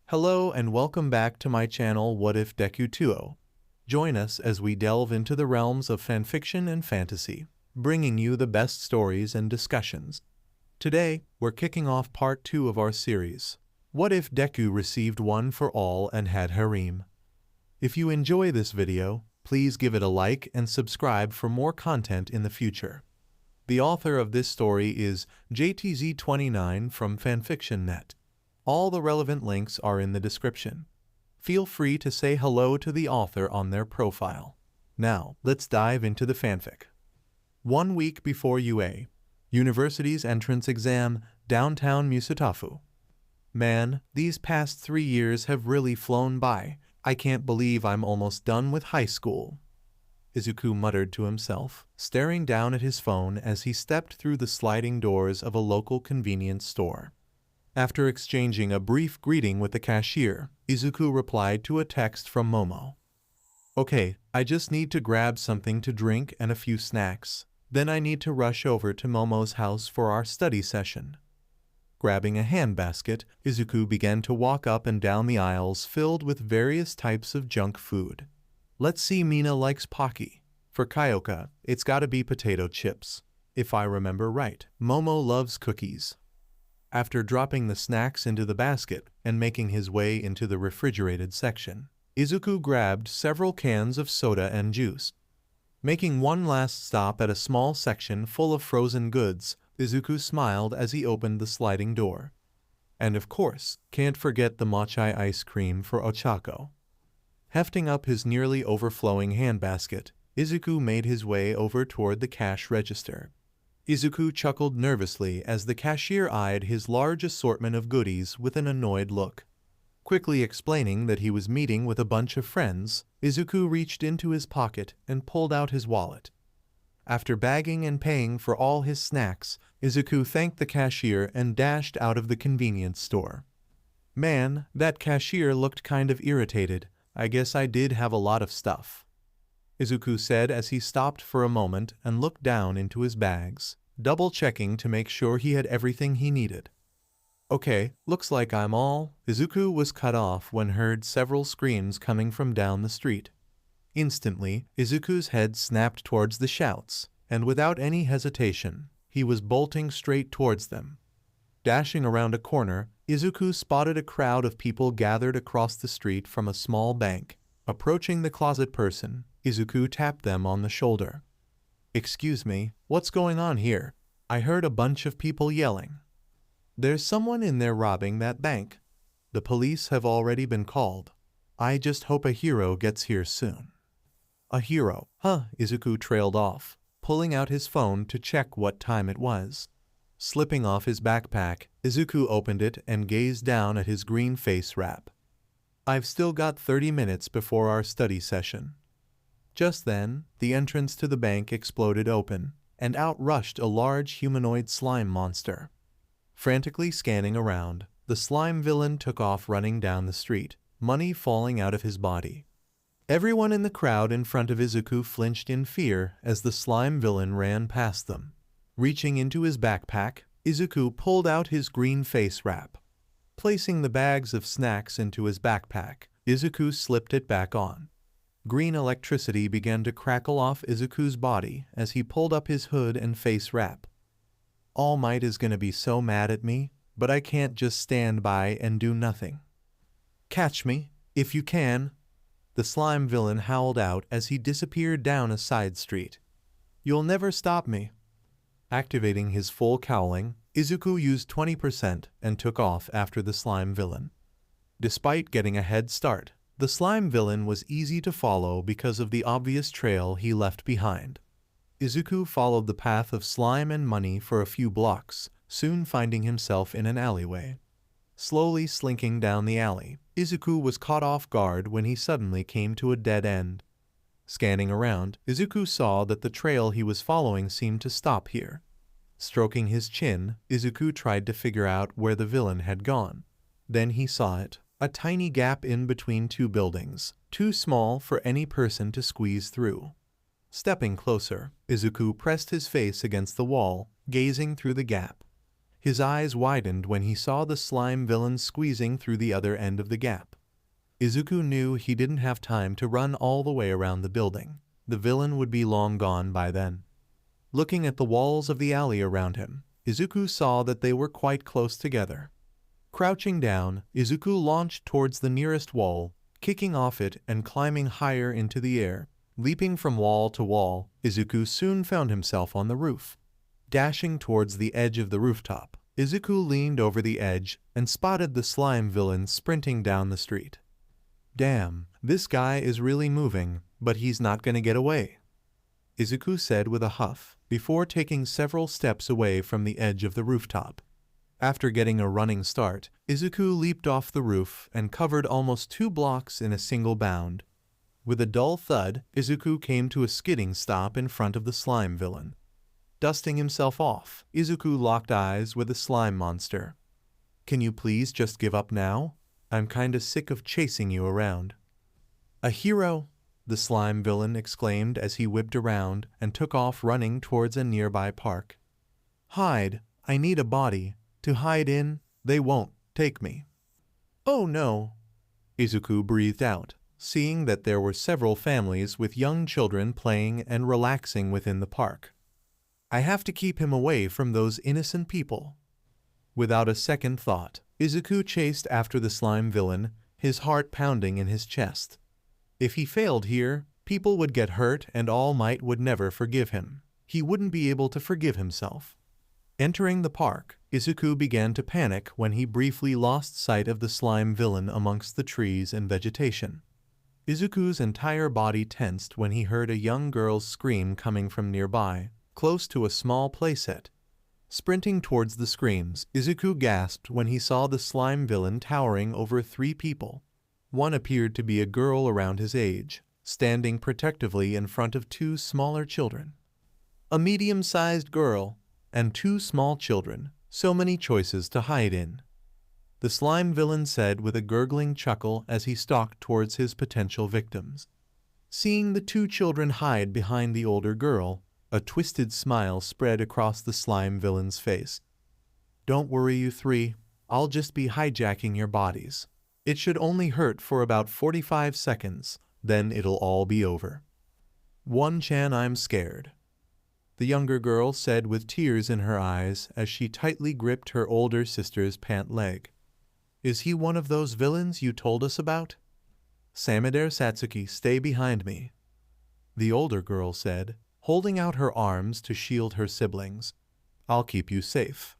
Hello and welcome back to my channel What If Deku 2. Join us as we delve into the realms of fanfiction and fantasy, bringing you the best stories and discussions. Today, we're kicking off part 2 of our series, What If Deku Received One for All and Had Harem? If you enjoy this video, please give it a like and subscribe for more content in the future. The author of this story is JTZ29 from FanfictionNet. All the relevant links are in the description. Feel free to say hello to the author on their profile. Now, let's dive into the fanfic. 1 week before UA, University's entrance exam, downtown Musutafu. Man, these past 3 years have really flown by. I can't believe I'm almost done with high school. Izuku muttered to himself, staring down at his phone as he stepped through the sliding doors of a local convenience store. After exchanging a brief greeting with the cashier, Izuku replied to a text from Momo. Okay, I just need to grab something to drink and a few snacks. Then I need to rush over to Momo's house for our study session. Grabbing a handbasket, Izuku began to walk up and down the aisles filled with various types of junk food. Let's see, Mina likes Pocky. For Kyoka, it's gotta be potato chips. If I remember right, Momo loves cookies. After dropping the snacks into the basket and making his way into the refrigerated section, Izuku grabbed several cans of soda and juice. Making one last stop at a small section full of frozen goods, Izuku smiled as he opened the sliding door. And of course, can't forget the mochi ice cream for Ochako. Hefting up his nearly overflowing handbasket, Izuku made his way over toward the cash register. Izuku chuckled nervously as the cashier eyed his large assortment of goodies with an annoyed look. Quickly explaining that he was meeting with a bunch of friends, Izuku reached into his pocket and pulled out his wallet. After bagging and paying for all his snacks, Izuku thanked the cashier and dashed out of the convenience store. Man, that cashier looked kind of irritated. I guess I did have a lot of stuff, Izuku said as he stopped for a moment and looked down into his bags, double-checking to make sure he had everything he needed. Okay, looks like I'm all. Izuku was cut off when heard several screams coming from down the street. Instantly, Izuku's head snapped towards the shouts, and without any hesitation, he was bolting straight towards them. Dashing around a corner, Izuku spotted a crowd of people gathered across the street from a small bank. Approaching the closet person, Izuku tapped them on the shoulder. Excuse me, what's going on here? I heard a bunch of people yelling. There's someone in there robbing that bank. The police have already been called. I just hope a hero gets here soon. A hero? Huh, Izuku trailed off, pulling out his phone to check what time it was. Slipping off his backpack, Izuku opened it and gazed down at his green face wrap. I've still got 30 minutes before our study session. Just then, the entrance to the bank exploded open, and out rushed a large humanoid slime monster. Frantically scanning around, the slime villain took off running down the street, money falling out of his body. Everyone in the crowd in front of Izuku flinched in fear as the slime villain ran past them. Reaching into his backpack, Izuku pulled out his green face wrap. Placing the bags of snacks into his backpack, Izuku slipped it back on. Green electricity began to crackle off Izuku's body as he pulled up his hood and face wrap. All Might is gonna be so mad at me, but I can't just stand by and do nothing. Catch me, if you can, the slime villain howled out as he disappeared down a side street. You'll never stop me. Activating his full cowling, Izuku used 20% and took off after the slime villain. Despite getting a head start, the slime villain was easy to follow because of the obvious trail he left behind. Izuku followed the path of slime and money for a few blocks, soon finding himself in an alleyway. Slowly slinking down the alley, Izuku was caught off guard when he suddenly came to a dead end. Scanning around, Izuku saw that the trail he was following seemed to stop here. Stroking his chin, Izuku tried to figure out where the villain had gone. Then he saw it. A tiny gap in between two buildings, too small for any person to squeeze through. Stepping closer, Izuku pressed his face against the wall, gazing through the gap. His eyes widened when he saw the slime villain squeezing through the other end of the gap. Izuku knew he didn't have time to run all the way around the building. The villain would be long gone by then. Looking at the walls of the alley around him, Izuku saw that they were quite close together. Crouching down, Izuku launched towards the nearest wall, kicking off it and climbing higher into the air. Leaping from wall to wall, Izuku soon found himself on the roof. Dashing towards the edge of the rooftop, Izuku leaned over the edge and spotted the slime villain sprinting down the street. "Damn, this guy is really moving, but he's not gonna get away," Izuku said with a huff, before taking several steps away from the edge of the rooftop. After getting a running start, Izuku leaped off the roof and covered almost 2 blocks in a single bound. With a dull thud, Izuku came to a skidding stop in front of the slime villain. Dusting himself off, Izuku locked eyes with the slime monster. "Can you please just give up now? I'm kinda sick of chasing you around." "A hero!" the slime villain exclaimed as he whipped around and took off running towards a nearby park. "Hide, I need a body to hide in, they won't take me." "Oh no," Izuku breathed out, seeing that there were several families with young children playing and relaxing within the park. "I have to keep him away from those innocent people." Without a second thought, Izuku chased after the slime villain, his heart pounding in his chest. If he failed here, people would get hurt and All Might would never forgive him. He wouldn't be able to forgive himself. Entering the park, Izuku began to panic when he briefly lost sight of the slime villain amongst the trees and vegetation. Izuku's entire body tensed when he heard a young girl's scream coming from nearby, close to a small playset. Sprinting towards the screams, Izuku gasped when he saw the slime villain towering over 3 people. One appeared to be a girl around his age, standing protectively in front of 2 smaller children. A medium-sized girl and 2 small children, so many choices to hide in, the slime villain said with a gurgling chuckle as he stalked towards his potential victims. Seeing the 2 children hide behind the older girl, a twisted smile spread across the slime villain's face. "Don't worry, you 3, I'll just be hijacking your bodies. It should only hurt for about 45 seconds, then it'll all be over." "One-chan, I'm scared," the younger girl said with tears in her eyes as she tightly gripped her older sister's pant leg. "Is he one of those villains you told us about?" "Sameder Satsuki, stay behind me," the older girl said, holding out her arms to shield her siblings. "I'll keep you safe.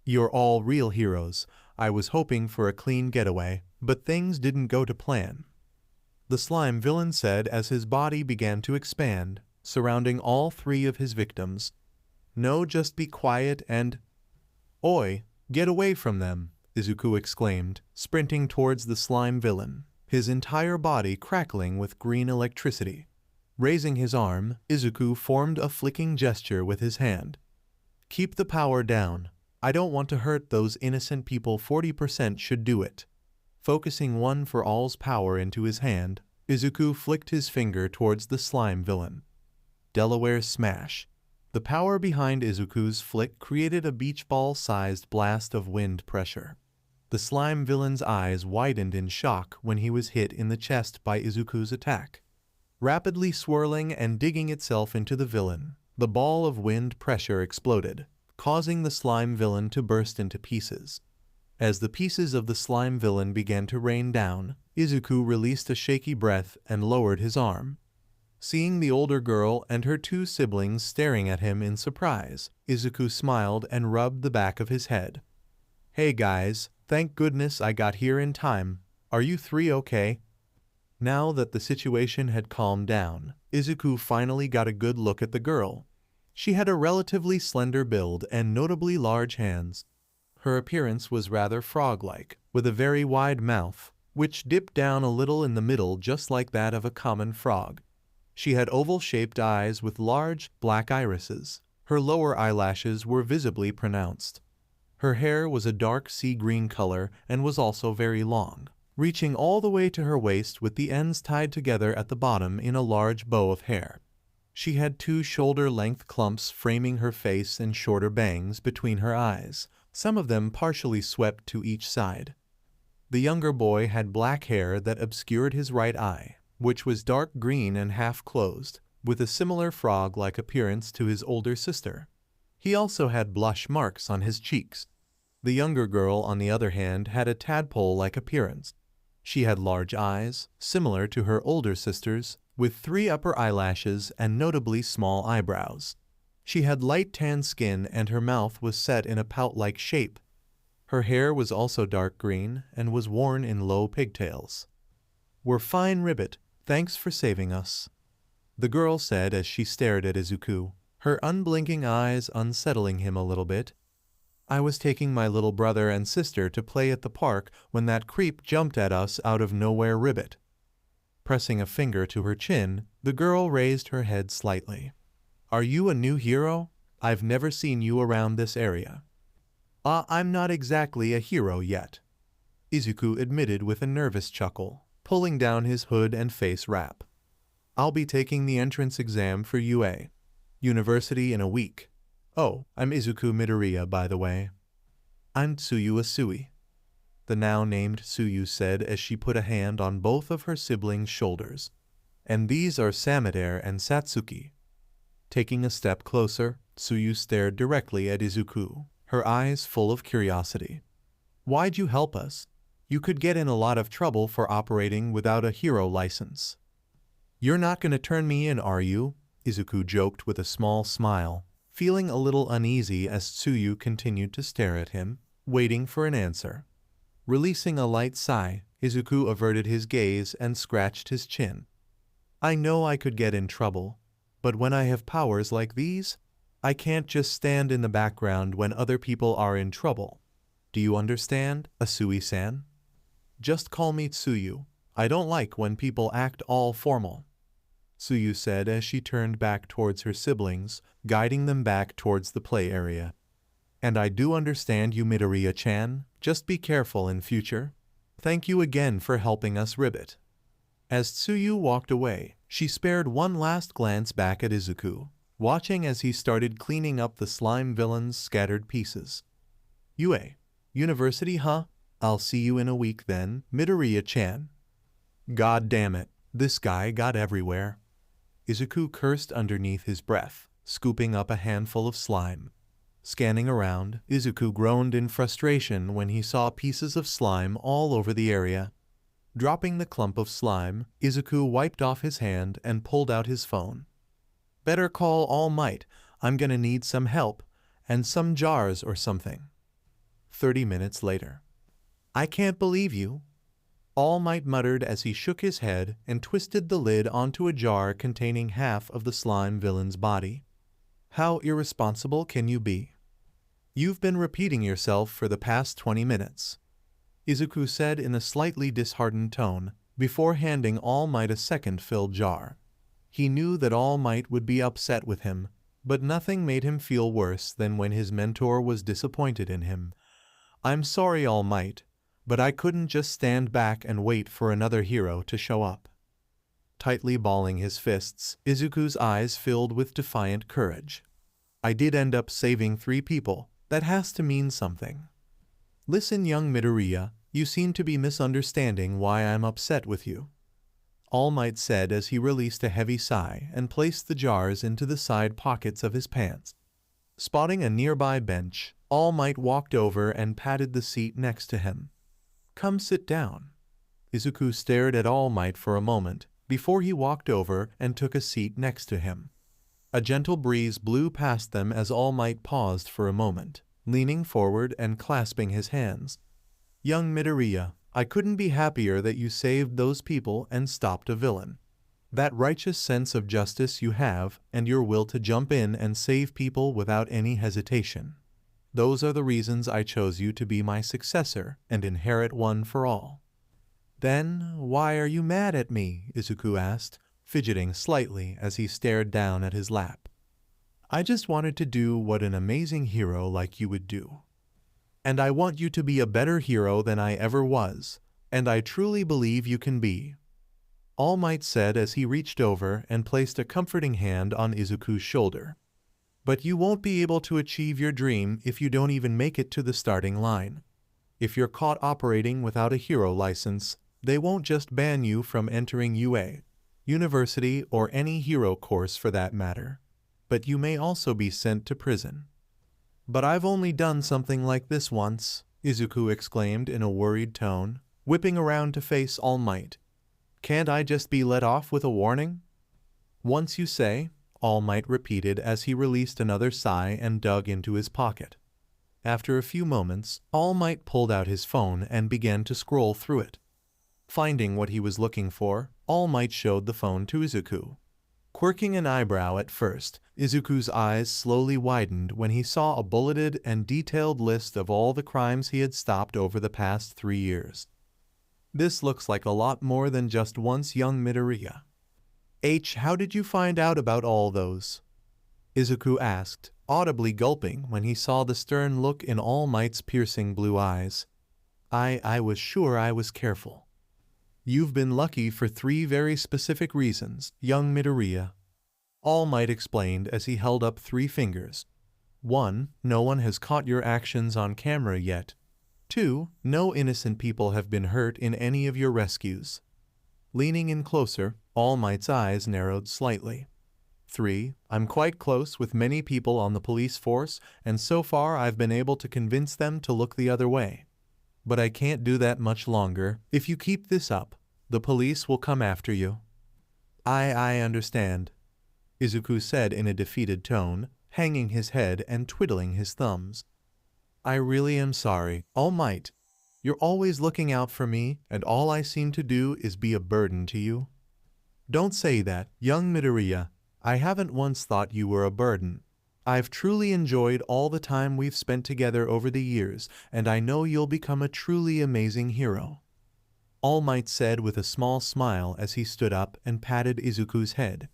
You're all real heroes. I was hoping for a clean getaway, but things didn't go to plan," the slime villain said as his body began to expand, surrounding all 3 of his victims. "No, just be quiet and—" "Oi, get away from them," Izuku exclaimed, sprinting towards the slime villain, his entire body crackling with green electricity. Raising his arm, Izuku formed a flicking gesture with his hand. "Keep the power down. I don't want to hurt those innocent people. 40% should do it." Focusing One for All's power into his hand, Izuku flicked his finger towards the slime villain. Delaware smash. The power behind Izuku's flick created a beach ball-sized blast of wind pressure. The slime villain's eyes widened in shock when he was hit in the chest by Izuku's attack. Rapidly swirling and digging itself into the villain, the ball of wind pressure exploded, causing the slime villain to burst into pieces. As the pieces of the slime villain began to rain down, Izuku released a shaky breath and lowered his arm. Seeing the older girl and her 2 siblings staring at him in surprise, Izuku smiled and rubbed the back of his head. "Hey guys, thank goodness I got here in time. Are you 3 okay?" Now that the situation had calmed down, Izuku finally got a good look at the girl. She had a relatively slender build and notably large hands. Her appearance was rather frog-like, with a very wide mouth, which dipped down a little in the middle just like that of a common frog. She had oval-shaped eyes with large, black irises. Her lower eyelashes were visibly pronounced. Her hair was a dark sea-green color and was also very long, reaching all the way to her waist with the ends tied together at the bottom in a large bow of hair. She had 2 shoulder-length clumps framing her face and shorter bangs between her eyes, some of them partially swept to each side. The younger boy had black hair that obscured his right eye, which was dark green and half closed, with a similar frog-like appearance to his older sister. He also had blush marks on his cheeks. The younger girl, on the other hand, had a tadpole-like appearance. She had large eyes, similar to her older sister's, with 3 upper eyelashes and notably small eyebrows. She had light tan skin and her mouth was set in a pout-like shape. Her hair was also dark green and was worn in low pigtails. "We're fine, Ribbit. Thanks for saving us," the girl said as she stared at Izuku, her unblinking eyes unsettling him a little bit. "I was taking my little brother and sister to play at the park when that creep jumped at us out of nowhere, Ribbit." Pressing a finger to her chin, the girl raised her head slightly. "Are you a new hero? I've never seen you around this area." I'm not exactly a hero yet," Izuku admitted with a nervous chuckle, pulling down his hood and face wrap. "I'll be taking the entrance exam for UA University in a week. Oh, I'm Izuku Midoriya, by the way." "I'm Tsuyu Asui," the now-named Tsuyu said as she put a hand on both of her siblings' shoulders. "And these are Samidare and Satsuki." Taking a step closer, Tsuyu stared directly at Izuku, her eyes full of curiosity. "Why'd you help us? You could get in a lot of trouble for operating without a hero license." "You're not going to turn me in, are you?" Izuku joked with a small smile, feeling a little uneasy as Tsuyu continued to stare at him, waiting for an answer. Releasing a light sigh, Izuku averted his gaze and scratched his chin. "I know I could get in trouble, but when I have powers like these, I can't just stand in the background when other people are in trouble. Do you understand, Asui-san? Just call me Tsuyu. I don't like when people act all formal," Tsuyu said as she turned back towards her siblings, guiding them back towards the play area. "And I do understand you, Midoriya-chan. Just be careful in future. Thank you again for helping us, Ribbit." As Tsuyu walked away, she spared one last glance back at Izuku, watching as he started cleaning up the slime villain's scattered pieces. "UA University, huh? I'll see you in a week then, Midoriya-chan." "God damn it, this guy got everywhere," Izuku cursed underneath his breath, scooping up a handful of slime. Scanning around, Izuku groaned in frustration when he saw pieces of slime all over the area. Dropping the clump of slime, Izuku wiped off his hand and pulled out his phone. "Better call All Might. I'm gonna need some help, and some jars or something." 30 minutes later. "I can't believe you," All Might muttered as he shook his head and twisted the lid onto a jar containing half of the slime villain's body. "How irresponsible can you be? You've been repeating yourself for the past 20 minutes, Izuku said in a slightly disheartened tone, before handing All Might a second filled jar. He knew that All Might would be upset with him, but nothing made him feel worse than when his mentor was disappointed in him. "I'm sorry, All Might, but I couldn't just stand back and wait for another hero to show up." Tightly balling his fists, Izuku's eyes filled with defiant courage. "I did end up saving 3 people. That has to mean something." "Listen, young Midoriya, you seem to be misunderstanding why I'm upset with you," All Might said as he released a heavy sigh and placed the jars into the side pockets of his pants. Spotting a nearby bench, All Might walked over and patted the seat next to him. "Come sit down." Izuku stared at All Might for a moment before he walked over and took a seat next to him. A gentle breeze blew past them as All Might paused for a moment, leaning forward and clasping his hands. "Young Midoriya, I couldn't be happier that you saved those people and stopped a villain. That righteous sense of justice you have and your will to jump in and save people without any hesitation. Those are the reasons I chose you to be my successor and inherit One for All." "Then why are you mad at me?" Izuku asked, fidgeting slightly as he stared down at his lap. "I just wanted to do what an amazing hero like you would do. And I want you to be a better hero than I ever was, and I truly believe you can be," All Might said as he reached over and placed a comforting hand on Izuku's shoulder. But you won't be able to achieve your dream if you don't even make it to the starting line. If you're caught operating without a hero license, they won't just ban you from entering UA, university, or any hero course for that matter, but you may also be sent to prison. But I've only done something like this once, Izuku exclaimed in a worried tone, whipping around to face All Might. Can't I just be let off with a warning? Once you say, All Might repeated as he released another sigh and dug into his pocket. After a few moments, All Might pulled out his phone and began to scroll through it. Finding what he was looking for, All Might showed the phone to Izuku. Quirking an eyebrow at first, Izuku's eyes slowly widened when he saw a bulleted and detailed list of all the crimes he had stopped over the past 3 years. This looks like a lot more than just once young Midoriya. How did you find out about all those? Izuku asked, audibly gulping when he saw the stern look in All Might's piercing blue eyes. I was sure I was careful. You've been lucky for 3 very specific reasons, young Midoriya. All Might explained as he held up 3 fingers. 1. No one has caught your actions on camera yet. 2. No innocent people have been hurt in any of your rescues. Leaning in closer, All Might's eyes narrowed slightly. 3. I'm quite close with many people on the police force, and so far I've been able to convince them to look the other way. But I can't do that much longer. If you keep this up, the police will come after you. I understand, Izuku said in a defeated tone, hanging his head and twiddling his thumbs. I really am sorry, All Might. You're always looking out for me, and all I seem to do is be a burden to you. Don't say that, young Midoriya. I haven't once thought you were a burden. I've truly enjoyed all the time we've spent together over the years, and I know you'll become a truly amazing hero. All Might said with a small smile as he stood up and patted Izuku's head.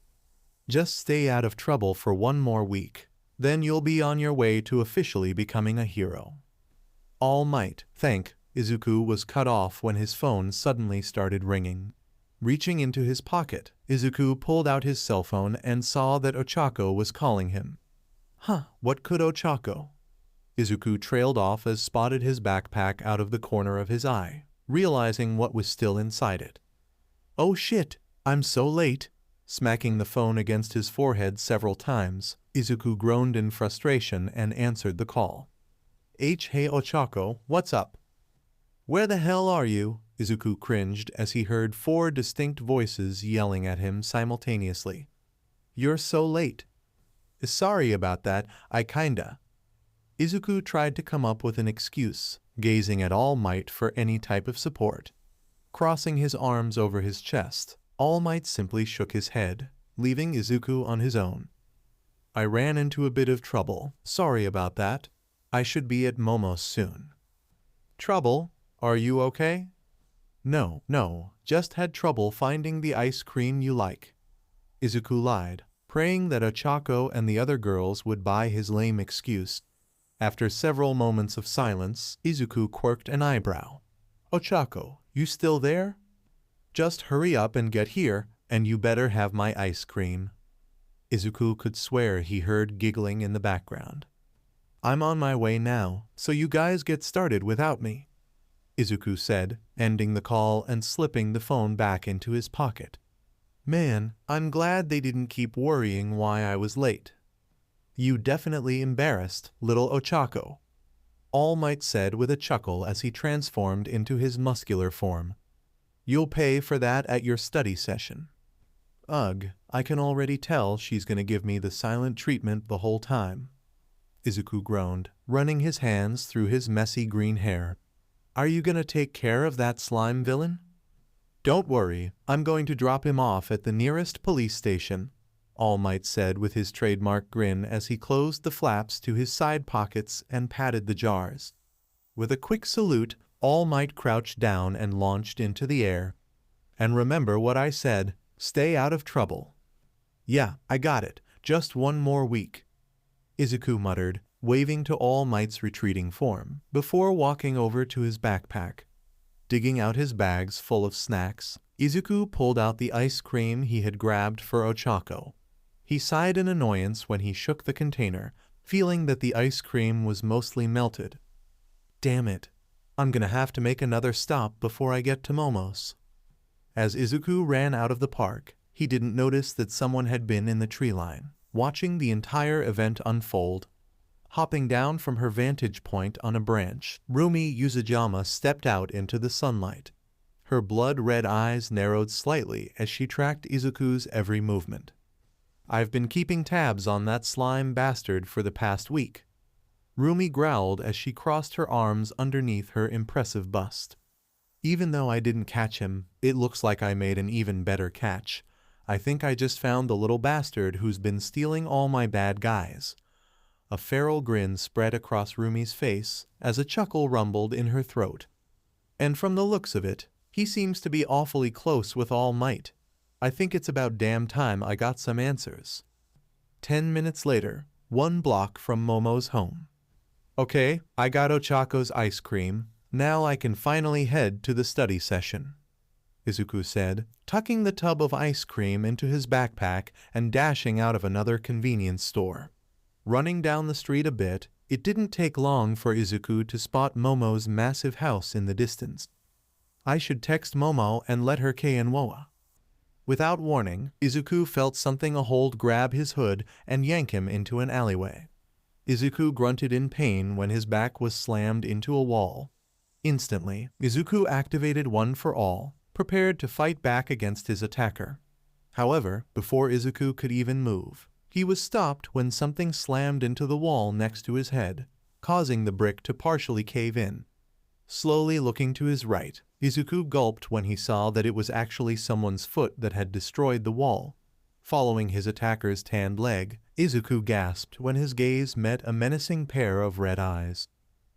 Just stay out of trouble for 1 more week. Then you'll be on your way to officially becoming a hero. All Might, Izuku was cut off when his phone suddenly started ringing. Reaching into his pocket, Izuku pulled out his cell phone and saw that Ochako was calling him. What could Ochako? Izuku trailed off as spotted his backpack out of the corner of his eye, realizing what was still inside it. Oh shit, I'm so late. Smacking the phone against his forehead several times, Izuku groaned in frustration and answered the call. Hey Ochako, what's up? Where the hell are you? Izuku cringed as he heard 4 distinct voices yelling at him simultaneously. You're so late. Sorry about that, I kinda. Izuku tried to come up with an excuse, gazing at All Might for any type of support. Crossing his arms over his chest, All Might simply shook his head, leaving Izuku on his own. I ran into a bit of trouble. Sorry about that. I should be at Momo's soon. Trouble? Are you okay? No, just had trouble finding the ice cream you like. Izuku lied, praying that Ochako and the other girls would buy his lame excuse. After several moments of silence, Izuku quirked an eyebrow. Ochako, you still there? Just hurry up and get here, and you better have my ice cream. Izuku could swear he heard giggling in the background. I'm on my way now, so you guys get started without me, Izuku said, ending the call and slipping the phone back into his pocket. Man, I'm glad they didn't keep worrying why I was late. You definitely embarrassed little Ochako, All Might said with a chuckle as he transformed into his muscular form. You'll pay for that at your study session. Ugh, I can already tell she's gonna give me the silent treatment the whole time, Izuku groaned, running his hands through his messy green hair. Are you gonna take care of that slime villain? Don't worry, I'm going to drop him off at the nearest police station, All Might said with his trademark grin as he closed the flaps to his side pockets and patted the jars. With a quick salute, All Might crouched down and launched into the air. And remember what I said, stay out of trouble. Yeah, I got it, just 1 more week, Izuku muttered, waving to All Might's retreating form, before walking over to his backpack. Digging out his bags full of snacks, Izuku pulled out the ice cream he had grabbed for Ochako. He sighed in annoyance when he shook the container, feeling that the ice cream was mostly melted. Damn it. I'm gonna have to make another stop before I get to Momo's. As Izuku ran out of the park, he didn't notice that someone had been in the tree line, watching the entire event unfold. Hopping down from her vantage point on a branch, Rumi Yuzajama stepped out into the sunlight. Her blood-red eyes narrowed slightly as she tracked Izuku's every movement. I've been keeping tabs on that slime bastard for the past week. Rumi growled as she crossed her arms underneath her impressive bust. Even though I didn't catch him, it looks like I made an even better catch. I think I just found the little bastard who's been stealing all my bad guys. A feral grin spread across Rumi's face as a chuckle rumbled in her throat. And from the looks of it, he seems to be awfully close with All Might. I think it's about damn time I got some answers. 10 minutes later, 1 block from Momo's home. Okay, I got Ochako's ice cream. Now I can finally head to the study session, Izuku said, tucking the tub of ice cream into his backpack and dashing out of another convenience store. Running down the street a bit, it didn't take long for Izuku to spot Momo's massive house in the distance. I should text Momo and let her K&Woa. Without warning, Izuku felt something a hold grab his hood and yank him into an alleyway. Izuku grunted in pain when his back was slammed into a wall. Instantly, Izuku activated One for All, prepared to fight back against his attacker. However, before Izuku could even move, he was stopped when something slammed into the wall next to his head, causing the brick to partially cave in. Slowly looking to his right, Izuku gulped when he saw that it was actually someone's foot that had destroyed the wall. Following his attacker's tanned leg, Izuku gasped when his gaze met a menacing pair of red eyes.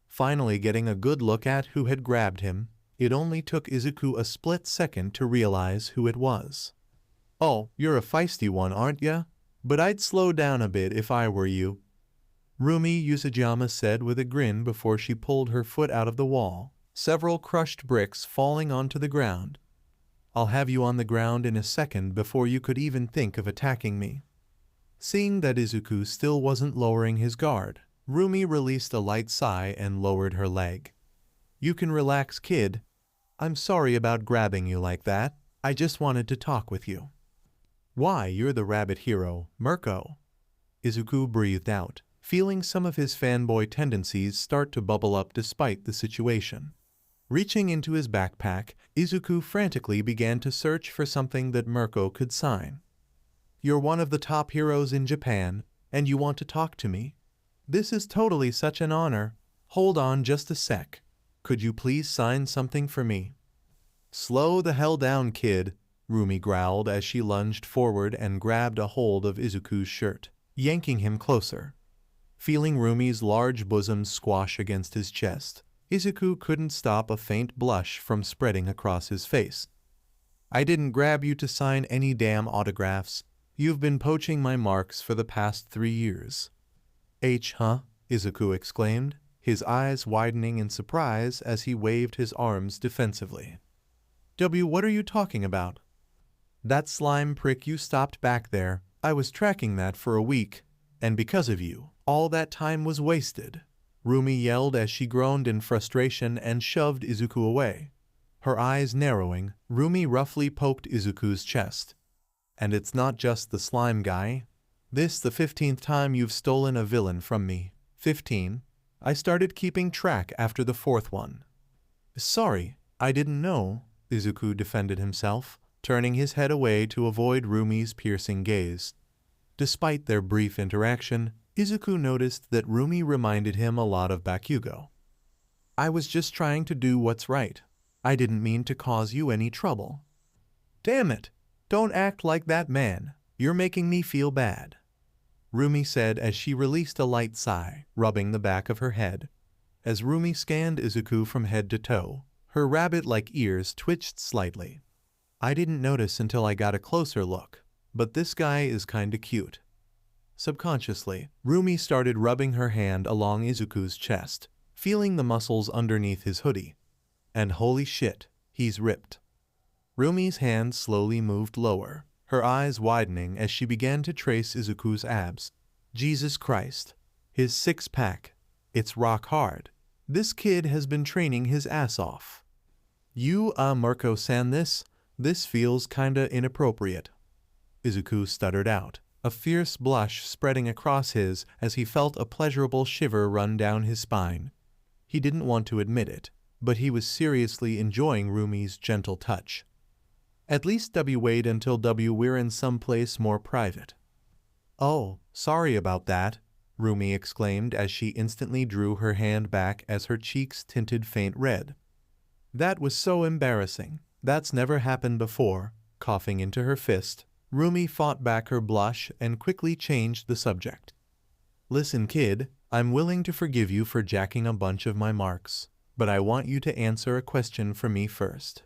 Finally getting a good look at who had grabbed him, it only took Izuku a split second to realize who it was. Oh, you're a feisty one, aren't ya? But I'd slow down a bit if I were you, Rumi Yuzajama said with a grin before she pulled her foot out of the wall, several crushed bricks falling onto the ground. I'll have you on the ground in a second before you could even think of attacking me. Seeing that Izuku still wasn't lowering his guard, Rumi released a light sigh and lowered her leg. You can relax, kid. I'm sorry about grabbing you like that. I just wanted to talk with you. Why, you're the rabbit hero, Mirko. Izuku breathed out, feeling some of his fanboy tendencies start to bubble up despite the situation. Reaching into his backpack, Izuku frantically began to search for something that Mirko could sign. You're one of the top heroes in Japan, and you want to talk to me? This is totally such an honor. Hold on just a sec. Could you please sign something for me? Slow the hell down, kid, Rumi growled as she lunged forward and grabbed a hold of Izuku's shirt, yanking him closer. Feeling Rumi's large bosom squash against his chest, Izuku couldn't stop a faint blush from spreading across his face. I didn't grab you to sign any damn autographs. You've been poaching my marks for the past 3 years. Huh? Izuku exclaimed, his eyes widening in surprise as he waved his arms defensively. What are you talking about? That slime prick you stopped back there, I was tracking that for a week, and because of you, all that time was wasted. Rumi yelled as she groaned in frustration and shoved Izuku away. Her eyes narrowing, Rumi roughly poked Izuku's chest. And it's not just the slime guy. This the 15th time you've stolen a villain from me. 15. I started keeping track after the 4th one. Sorry, I didn't know, Izuku defended himself, turning his head away to avoid Rumi's piercing gaze. Despite their brief interaction, Izuku noticed that Rumi reminded him a lot of Bakugo. I was just trying to do what's right. I didn't mean to cause you any trouble. Damn it! Don't act like that, man. You're making me feel bad, Rumi said as she released a light sigh, rubbing the back of her head. As Rumi scanned Izuku from head to toe, her rabbit-like ears twitched slightly. I didn't notice until I got a closer look, but this guy is kinda cute. Subconsciously, Rumi started rubbing her hand along Izuku's chest, feeling the muscles underneath his hoodie. And holy shit, he's ripped. Rumi's hand slowly moved lower, her eyes widening as she began to trace Izuku's abs. Jesus Christ. His six-pack. It's rock hard. This kid has been training his ass off. Marco-san, this feels kinda inappropriate. Izuku stuttered out, a fierce blush spreading across his as he felt a pleasurable shiver run down his spine. He didn't want to admit it, but he was seriously enjoying Rumi's gentle touch. At least wait until we're in some place more private. Oh, sorry about that, Rumi exclaimed as she instantly drew her hand back as her cheeks tinted faint red. That was so embarrassing. That's never happened before. Coughing into her fist, Rumi fought back her blush and quickly changed the subject. Listen, kid, I'm willing to forgive you for jacking a bunch of my marks, but I want you to answer a question for me first.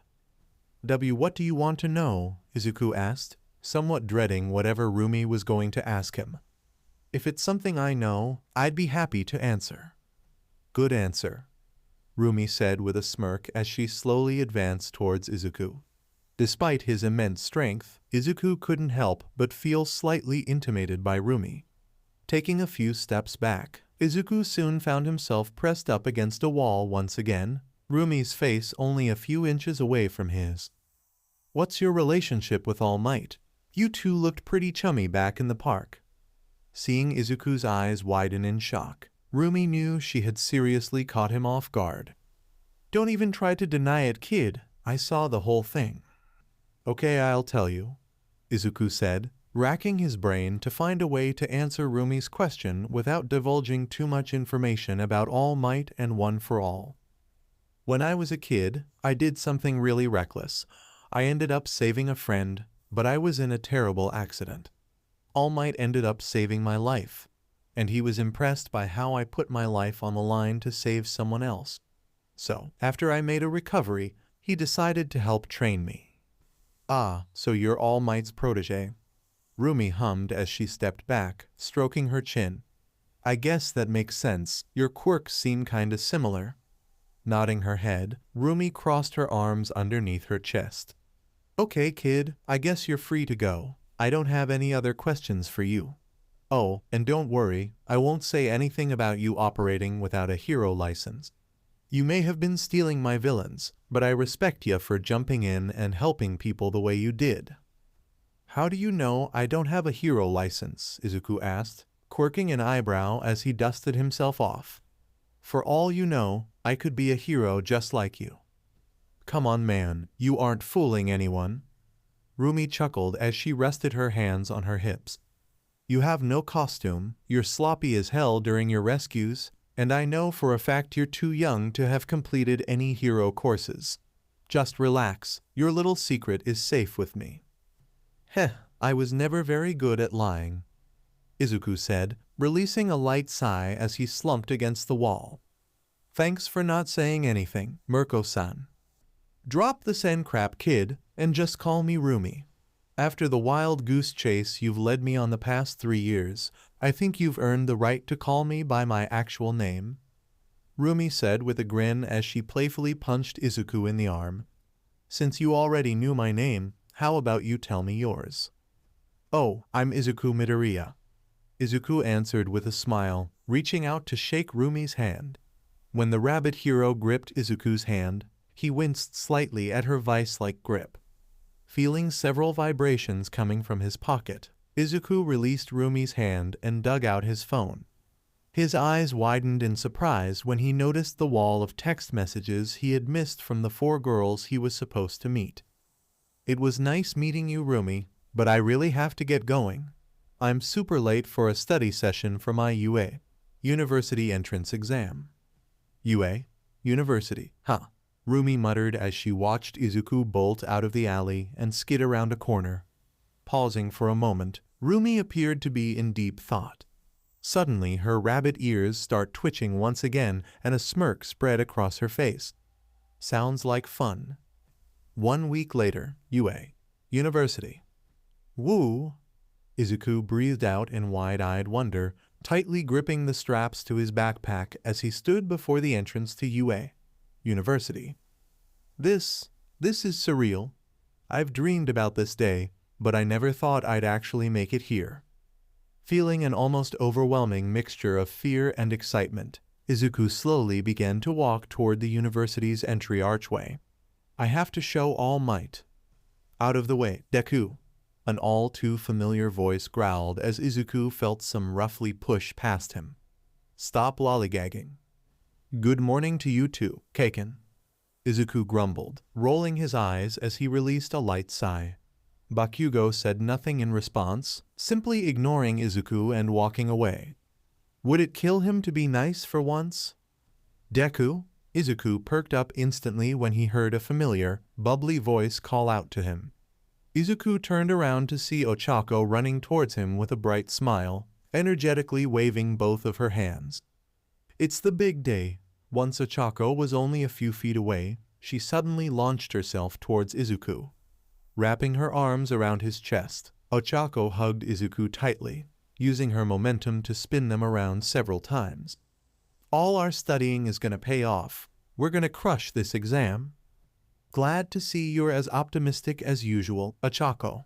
What do you want to know? Izuku asked, somewhat dreading whatever Rumi was going to ask him. If it's something I know, I'd be happy to answer. Good answer, Rumi said with a smirk as she slowly advanced towards Izuku. Despite his immense strength, Izuku couldn't help but feel slightly intimidated by Rumi. Taking a few steps back, Izuku soon found himself pressed up against a wall once again, Rumi's face only a few inches away from his. What's your relationship with All Might? You two looked pretty chummy back in the park. Seeing Izuku's eyes widen in shock, Rumi knew she had seriously caught him off guard. Don't even try to deny it, kid. I saw the whole thing. Okay, I'll tell you, Izuku said, racking his brain to find a way to answer Rumi's question without divulging too much information about All Might and One for All. When I was a kid, I did something really reckless. I ended up saving a friend, but I was in a terrible accident. All Might ended up saving my life, and he was impressed by how I put my life on the line to save someone else. So, after I made a recovery, he decided to help train me. Ah, so you're All Might's protege. Rumi hummed as she stepped back, stroking her chin. I guess that makes sense. Your quirks seem kinda similar. Nodding her head, Rumi crossed her arms underneath her chest. Okay, kid, I guess you're free to go. I don't have any other questions for you. Oh, and don't worry, I won't say anything about you operating without a hero license. You may have been stealing my villains, but I respect you for jumping in and helping people the way you did. How do you know I don't have a hero license? Izuku asked, quirking an eyebrow as he dusted himself off. For all you know, I could be a hero just like you. Come on, man, you aren't fooling anyone. Rumi chuckled as she rested her hands on her hips. You have no costume, you're sloppy as hell during your rescues, and I know for a fact you're too young to have completed any hero courses. Just relax, your little secret is safe with me. Heh, I was never very good at lying, Izuku said, releasing a light sigh as he slumped against the wall. Thanks for not saying anything, Mirko-san. Drop the sen crap, kid, and just call me Rumi. After the wild goose chase you've led me on the past 3 years, I think you've earned the right to call me by my actual name, Rumi said with a grin as she playfully punched Izuku in the arm. Since you already knew my name, how about you tell me yours? Oh, I'm Izuku Midoriya, Izuku answered with a smile, reaching out to shake Rumi's hand. When the rabbit hero gripped Izuku's hand, he winced slightly at her vice-like grip. Feeling several vibrations coming from his pocket, Izuku released Rumi's hand and dug out his phone. His eyes widened in surprise when he noticed the wall of text messages he had missed from the 4 girls he was supposed to meet. It was nice meeting you, Rumi, but I really have to get going. I'm super late for a study session for my UA, University Entrance Exam. UA? University, huh? Rumi muttered as she watched Izuku bolt out of the alley and skid around a corner. Pausing for a moment, Rumi appeared to be in deep thought. Suddenly, her rabbit ears start twitching once again and a smirk spread across her face. Sounds like fun. 1 week later, UA, University. Woo! Izuku breathed out in wide-eyed wonder, tightly gripping the straps to his backpack as he stood before the entrance to UA, University. This is surreal. I've dreamed about this day, but I never thought I'd actually make it here. Feeling an almost overwhelming mixture of fear and excitement, Izuku slowly began to walk toward the university's entry archway. I have to show all might. Out of the way, Deku. An all too familiar voice growled as Izuku felt some roughly push past him. Stop lollygagging. Good morning to you too, Kaken. Izuku grumbled, rolling his eyes as he released a light sigh. Bakugo said nothing in response, simply ignoring Izuku and walking away. Would it kill him to be nice for once? Deku? Izuku perked up instantly when he heard a familiar, bubbly voice call out to him. Izuku turned around to see Ochako running towards him with a bright smile, energetically waving both of her hands. It's the big day. Once Ochako was only a few feet away, she suddenly launched herself towards Izuku. Wrapping her arms around his chest, Ochako hugged Izuku tightly, using her momentum to spin them around several times. All our studying is gonna pay off. We're gonna crush this exam. Glad to see you're as optimistic as usual, Ochako,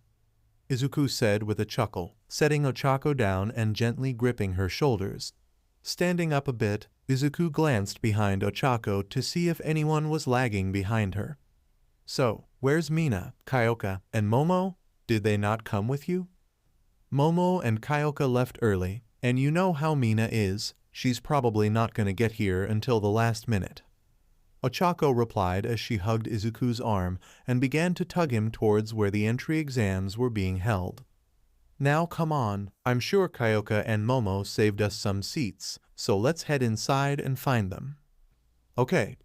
Izuku said with a chuckle, setting Ochako down and gently gripping her shoulders. Standing up a bit, Izuku glanced behind Ochako to see if anyone was lagging behind her. So, where's Mina, Kyoka, and Momo? Did they not come with you? Momo and Kyoka left early, and you know how Mina is, she's probably not gonna get here until the last minute. Ochako replied as she hugged Izuku's arm and began to tug him towards where the entry exams were being held. Now come on, I'm sure Kyoka and Momo saved us some seats, so let's head inside and find them. Okay,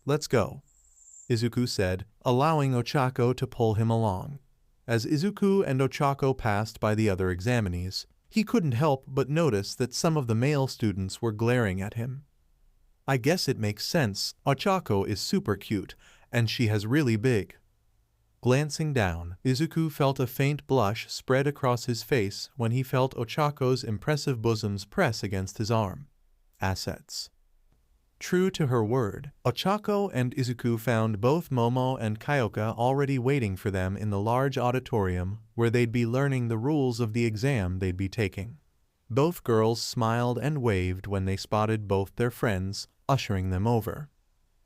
let's go, Izuku said, allowing Ochako to pull him along. As Izuku and Ochako passed by the other examinees, he couldn't help but notice that some of the male students were glaring at him. I guess it makes sense, Ochako is super cute, and she has really big. Glancing down, Izuku felt a faint blush spread across his face when he felt Ochako's impressive bosoms press against his arm. Assets. True to her word, Ochako and Izuku found both Momo and Kyoka already waiting for them in the large auditorium where they'd be learning the rules of the exam they'd be taking. Both girls smiled and waved when they spotted both their friends, ushering them over.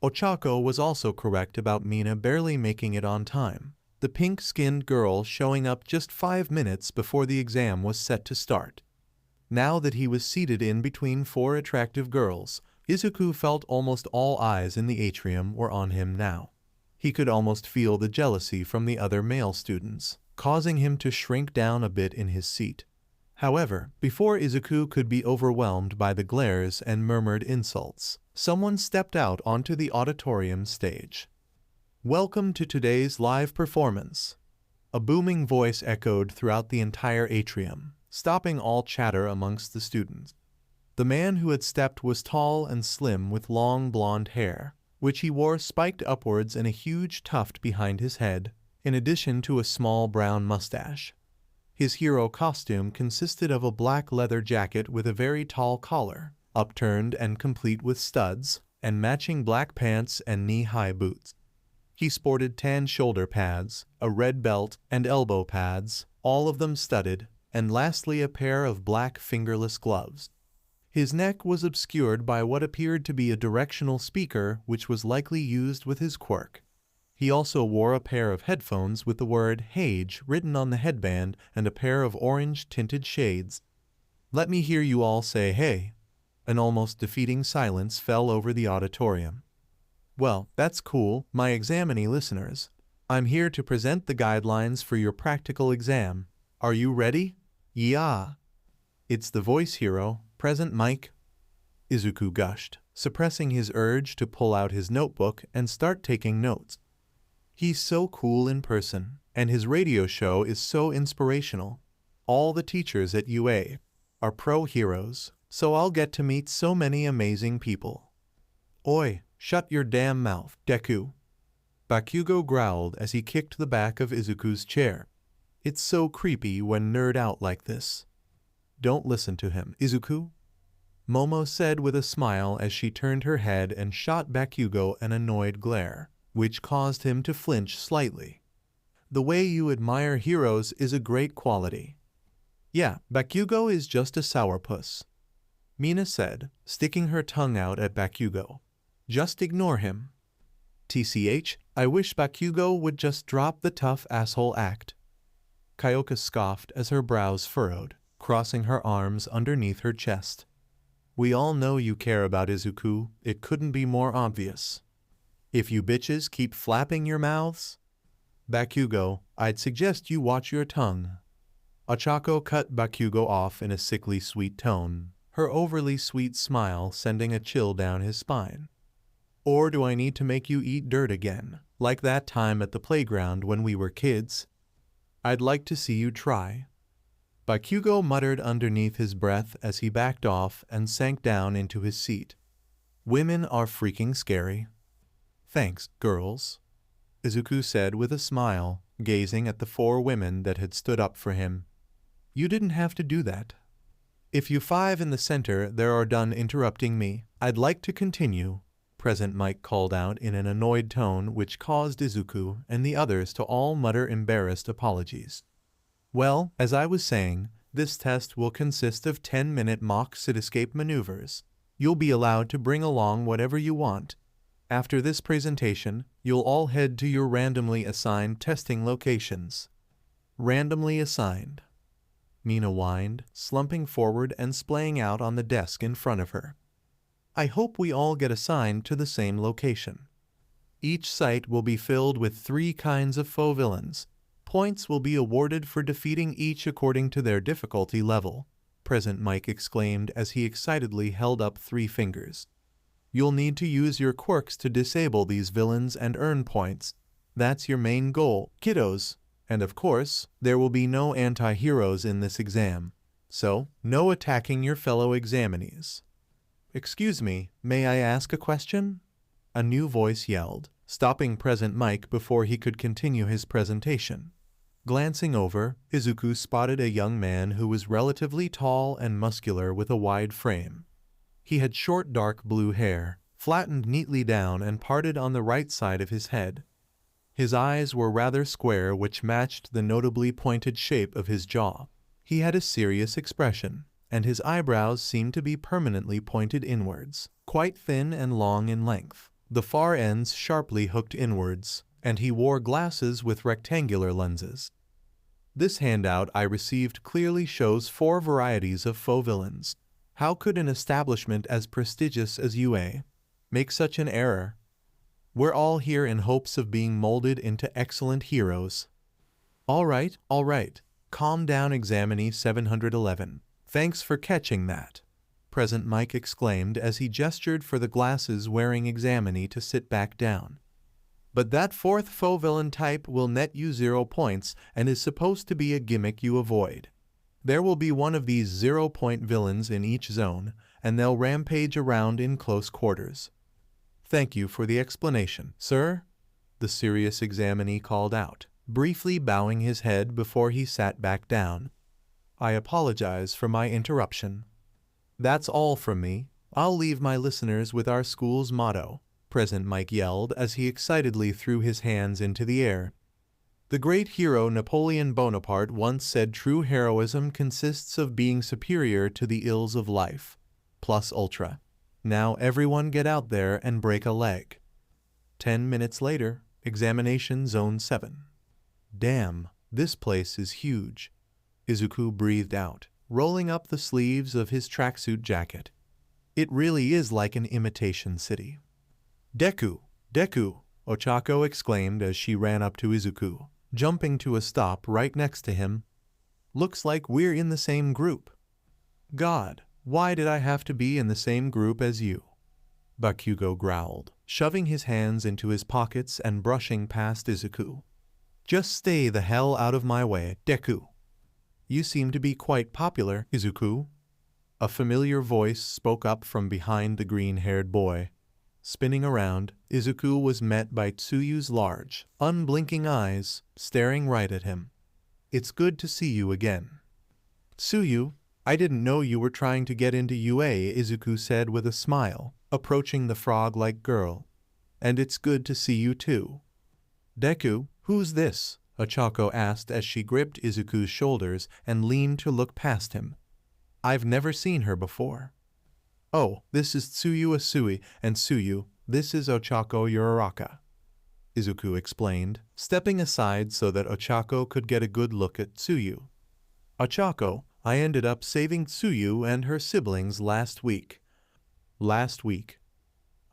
Ochako was also correct about Mina barely making it on time, the pink-skinned girl showing up just 5 minutes before the exam was set to start. Now that he was seated in between 4 attractive girls, Izuku felt almost all eyes in the atrium were on him now. He could almost feel the jealousy from the other male students, causing him to shrink down a bit in his seat. However, before Izuku could be overwhelmed by the glares and murmured insults, someone stepped out onto the auditorium stage. Welcome to today's live performance. A booming voice echoed throughout the entire atrium, stopping all chatter amongst the students. The man who had stepped was tall and slim with long blonde hair, which he wore spiked upwards in a huge tuft behind his head, in addition to a small brown mustache. His hero costume consisted of a black leather jacket with a very tall collar, upturned and complete with studs, and matching black pants and knee-high boots. He sported tan shoulder pads, a red belt, and elbow pads, all of them studded, and lastly a pair of black fingerless gloves. His neck was obscured by what appeared to be a directional speaker which was likely used with his quirk. He also wore a pair of headphones with the word Hage written on the headband and a pair of orange-tinted shades. Let me hear you all say hey. An almost defeating silence fell over the auditorium. Well, that's cool, my examinee listeners. I'm here to present the guidelines for your practical exam. Are you ready? Yeah. It's the voice hero, present Mike. Izuku gushed, suppressing his urge to pull out his notebook and start taking notes. He's so cool in person, and his radio show is so inspirational. All the teachers at UA are pro heroes, so I'll get to meet so many amazing people. Oi, shut your damn mouth, Deku. Bakugo growled as he kicked the back of Izuku's chair. It's so creepy when nerd out like this. Don't listen to him, Izuku, Momo said with a smile as she turned her head and shot Bakugo an annoyed glare, which caused him to flinch slightly. The way you admire heroes is a great quality. Yeah, Bakugo is just a sourpuss, Mina said, sticking her tongue out at Bakugo. Just ignore him. TCH, I wish Bakugo would just drop the tough asshole act. Kyoka scoffed as her brows furrowed, crossing her arms underneath her chest. We all know you care about Izuku, it couldn't be more obvious. If you bitches keep flapping your mouths, Bakugo, I'd suggest you watch your tongue. Ochako cut Bakugo off in a sickly sweet tone, her overly sweet smile sending a chill down his spine. Or do I need to make you eat dirt again, like that time at the playground when we were kids? I'd like to see you try. Bakugo muttered underneath his breath as he backed off and sank down into his seat. Women are freaking scary. Thanks, girls, Izuku said with a smile, gazing at the 4 women that had stood up for him. You didn't have to do that. If you 5 in the center there are done interrupting me, I'd like to continue, Present Mike called out in an annoyed tone which caused Izuku and the others to all mutter embarrassed apologies. Well, as I was saying, this test will consist of 10-minute mock sit-escape maneuvers. You'll be allowed to bring along whatever you want. After this presentation, you'll all head to your randomly assigned testing locations. Randomly assigned, Mina whined, slumping forward and splaying out on the desk in front of her. I hope we all get assigned to the same location. Each site will be filled with 3 kinds of faux villains. Points will be awarded for defeating each according to their difficulty level, Present Mike exclaimed as he excitedly held up 3 fingers. You'll need to use your quirks to disable these villains and earn points. That's your main goal, kiddos. And of course, there will be no anti-heroes in this exam. So, no attacking your fellow examinees. Excuse me, may I ask a question? A new voice yelled, stopping Present Mike before he could continue his presentation. Glancing over, Izuku spotted a young man who was relatively tall and muscular with a wide frame. He had short dark blue hair, flattened neatly down and parted on the right side of his head. His eyes were rather square, which matched the notably pointed shape of his jaw. He had a serious expression, and his eyebrows seemed to be permanently pointed inwards, quite thin and long in length, the far ends sharply hooked inwards, and he wore glasses with rectangular lenses. This handout I received clearly shows 4 varieties of faux villains. How could an establishment as prestigious as UA make such an error? We're all here in hopes of being molded into excellent heroes. All right, calm down, examinee 711. Thanks for catching that, Present Mike exclaimed as he gestured for the glasses-wearing examinee to sit back down. But that 4th faux villain type will net you 0 points and is supposed to be a gimmick you avoid. There will be one of these 0-point villains in each zone, and they'll rampage around in close quarters. Thank you for the explanation, sir, the serious examinee called out, briefly bowing his head before he sat back down. I apologize for my interruption. That's all from me. I'll leave my listeners with our school's motto, Present Mike yelled as he excitedly threw his hands into the air. The great hero Napoleon Bonaparte once said true heroism consists of being superior to the ills of life, plus ultra. Now everyone get out there and break a leg. 10 minutes later, examination zone 7. Damn, this place is huge, Izuku breathed out, rolling up the sleeves of his tracksuit jacket. It really is like an imitation city. Deku, Ochako exclaimed as she ran up to Izuku, jumping to a stop right next to him. Looks like we're in the same group. God, why did I have to be in the same group as you? Bakugo growled, shoving his hands into his pockets and brushing past Izuku. Just stay the hell out of my way, Deku. You seem to be quite popular, Izuku. A familiar voice spoke up from behind the green-haired boy. Spinning around, Izuku was met by Tsuyu's large, unblinking eyes, staring right at him. It's good to see you again. Tsuyu, I didn't know you were trying to get into UA, Izuku said with a smile, approaching the frog-like girl. And it's good to see you too. Deku, who's this? Ochako asked as she gripped Izuku's shoulders and leaned to look past him. I've never seen her before. Oh, this is Tsuyu Asui, and Tsuyu, this is Ochako Uraraka, Izuku explained, stepping aside so that Ochako could get a good look at Tsuyu. Ochako, I ended up saving Tsuyu and her siblings last week. Last week.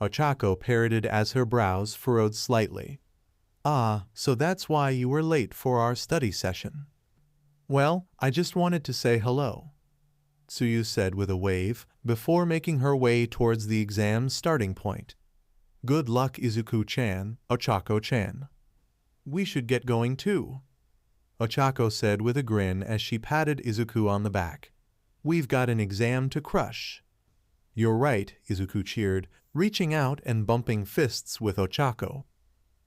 Ochako parroted as her brows furrowed slightly. Ah, so that's why you were late for our study session. Well, I just wanted to say hello, Tsuyu said with a wave, before making her way towards the exam's starting point. Good luck, Izuku-chan, Ochako-chan. We should get going too, Ochako said with a grin as she patted Izuku on the back. We've got an exam to crush. You're right, Izuku cheered, reaching out and bumping fists with Ochako.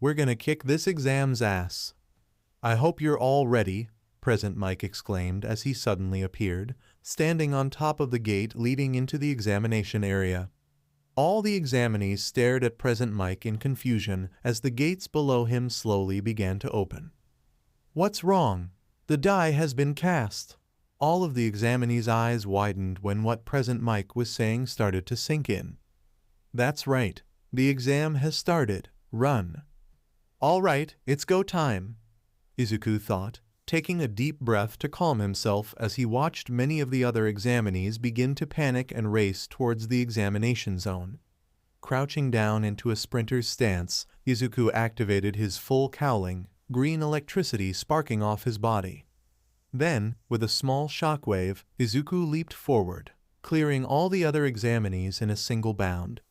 We're gonna kick this exam's ass. I hope you're all ready, Present Mike exclaimed as he suddenly appeared, standing on top of the gate leading into the examination area. All the examinees stared at Present Mike in confusion as the gates below him slowly began to open. What's wrong? The die has been cast. All of the examinees' eyes widened when what Present Mike was saying started to sink in. That's right. The exam has started. Run. All right, it's go time, Izuku thought, taking a deep breath to calm himself as he watched many of the other examinees begin to panic and race towards the examination zone. Crouching down into a sprinter's stance, Izuku activated his full cowling, green electricity sparking off his body. Then, with a small shockwave, Izuku leaped forward, clearing all the other examinees in a single bound.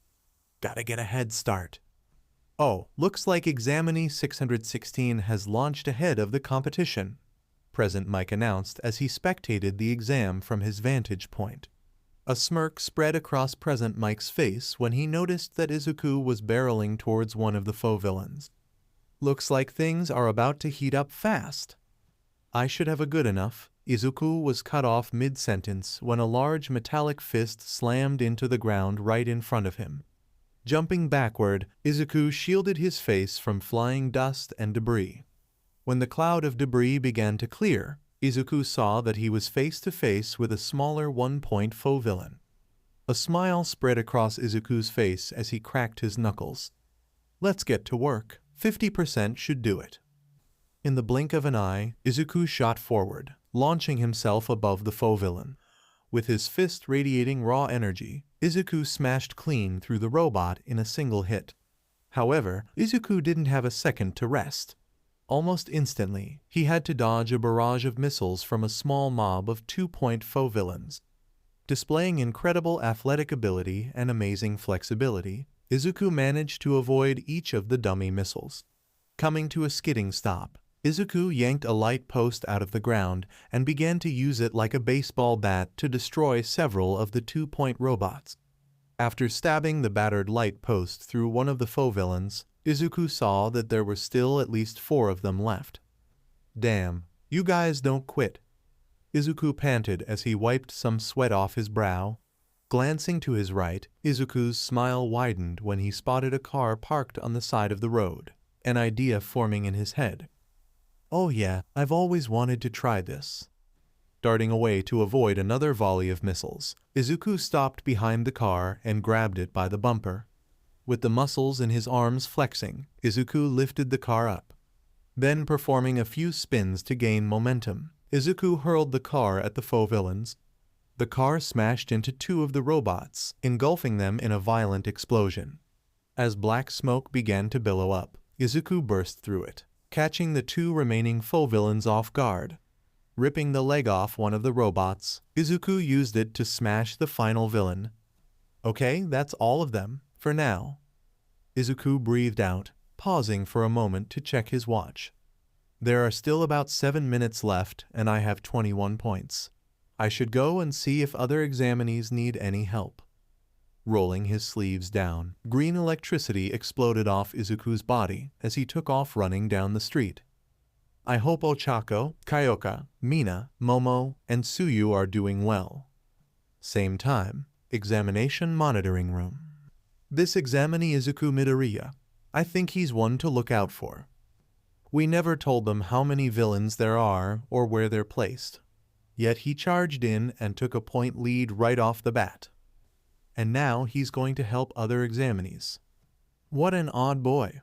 Gotta get a head start. Oh, looks like examinee 616 has launched ahead of the competition, Present Mike announced as he spectated the exam from his vantage point. A smirk spread across Present Mike's face when he noticed that Izuku was barreling towards one of the faux villains. Looks like things are about to heat up fast. I should have a good enough. Izuku was cut off mid-sentence when a large metallic fist slammed into the ground right in front of him. Jumping backward, Izuku shielded his face from flying dust and debris. When the cloud of debris began to clear, Izuku saw that he was face to face with a smaller one-point faux villain. A smile spread across Izuku's face as he cracked his knuckles. Let's get to work. 50% should do it. In the blink of an eye, Izuku shot forward, launching himself above the faux villain. With his fist radiating raw energy, Izuku smashed clean through the robot in a single hit. However, Izuku didn't have a second to rest. Almost instantly, he had to dodge a barrage of missiles from a small mob of two-point faux villains. Displaying incredible athletic ability and amazing flexibility, Izuku managed to avoid each of the dummy missiles. Coming to a skidding stop, Izuku yanked a light post out of the ground and began to use it like a baseball bat to destroy several of the two-point robots. After stabbing the battered light post through one of the faux villains, Izuku saw that there were still at least 4 of them left. Damn, you guys don't quit. Izuku panted as he wiped some sweat off his brow. Glancing to his right, Izuku's smile widened when he spotted a car parked on the side of the road, an idea forming in his head. Oh yeah, I've always wanted to try this. Darting away to avoid another volley of missiles, Izuku stopped behind the car and grabbed it by the bumper. With the muscles in his arms flexing, Izuku lifted the car up. Then, performing a few spins to gain momentum, Izuku hurled the car at the faux villains. The car smashed into 2 of the robots, engulfing them in a violent explosion. As black smoke began to billow up, Izuku burst through it, catching the 2 remaining faux villains off guard. Ripping the leg off one of the robots, Izuku used it to smash the final villain. Okay, that's all of them, for now. Izuku breathed out, pausing for a moment to check his watch. There are still about 7 minutes left, and I have 21 points. I should go and see if other examinees need any help. Rolling his sleeves down, green electricity exploded off Izuku's body as he took off running down the street. I hope Ochako, Kyoka, Mina, Momo, and Tsuyu are doing well. Same time, examination monitoring room. This examinee Izuku Midoriya. I think he's one to look out for. We never told them how many villains there are or where they're placed. Yet he charged in and took a point lead right off the bat. And now he's going to help other examinees. What an odd boy.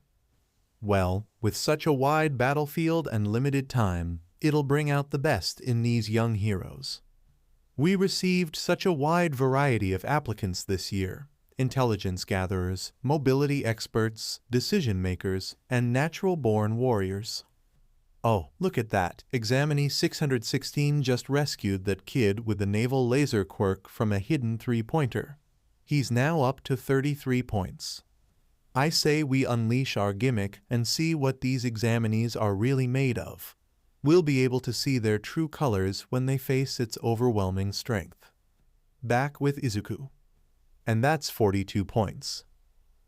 Well, with such a wide battlefield and limited time, it'll bring out the best in these young heroes. We received such a wide variety of applicants this year: intelligence gatherers, mobility experts, decision makers, and natural-born warriors. Oh, look at that. Examinee 616 just rescued that kid with the naval laser quirk from a hidden three-pointer. He's now up to 33 points. I say we unleash our gimmick and see what these examinees are really made of. We'll be able to see their true colors when they face its overwhelming strength. Back with Izuku. And that's 42 points.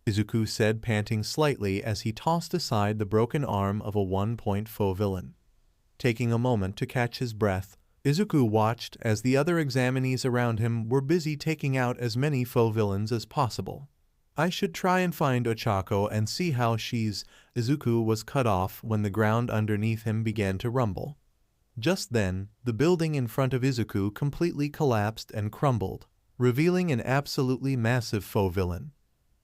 Izuku said, panting slightly as he tossed aside the broken arm of a 1-point foe villain. Taking a moment to catch his breath, Izuku watched as the other examinees around him were busy taking out as many foe villains as possible. I should try and find Ochako and see how she's... Izuku was cut off when the ground underneath him began to rumble. Just then, the building in front of Izuku completely collapsed and crumbled, revealing an absolutely massive foe villain.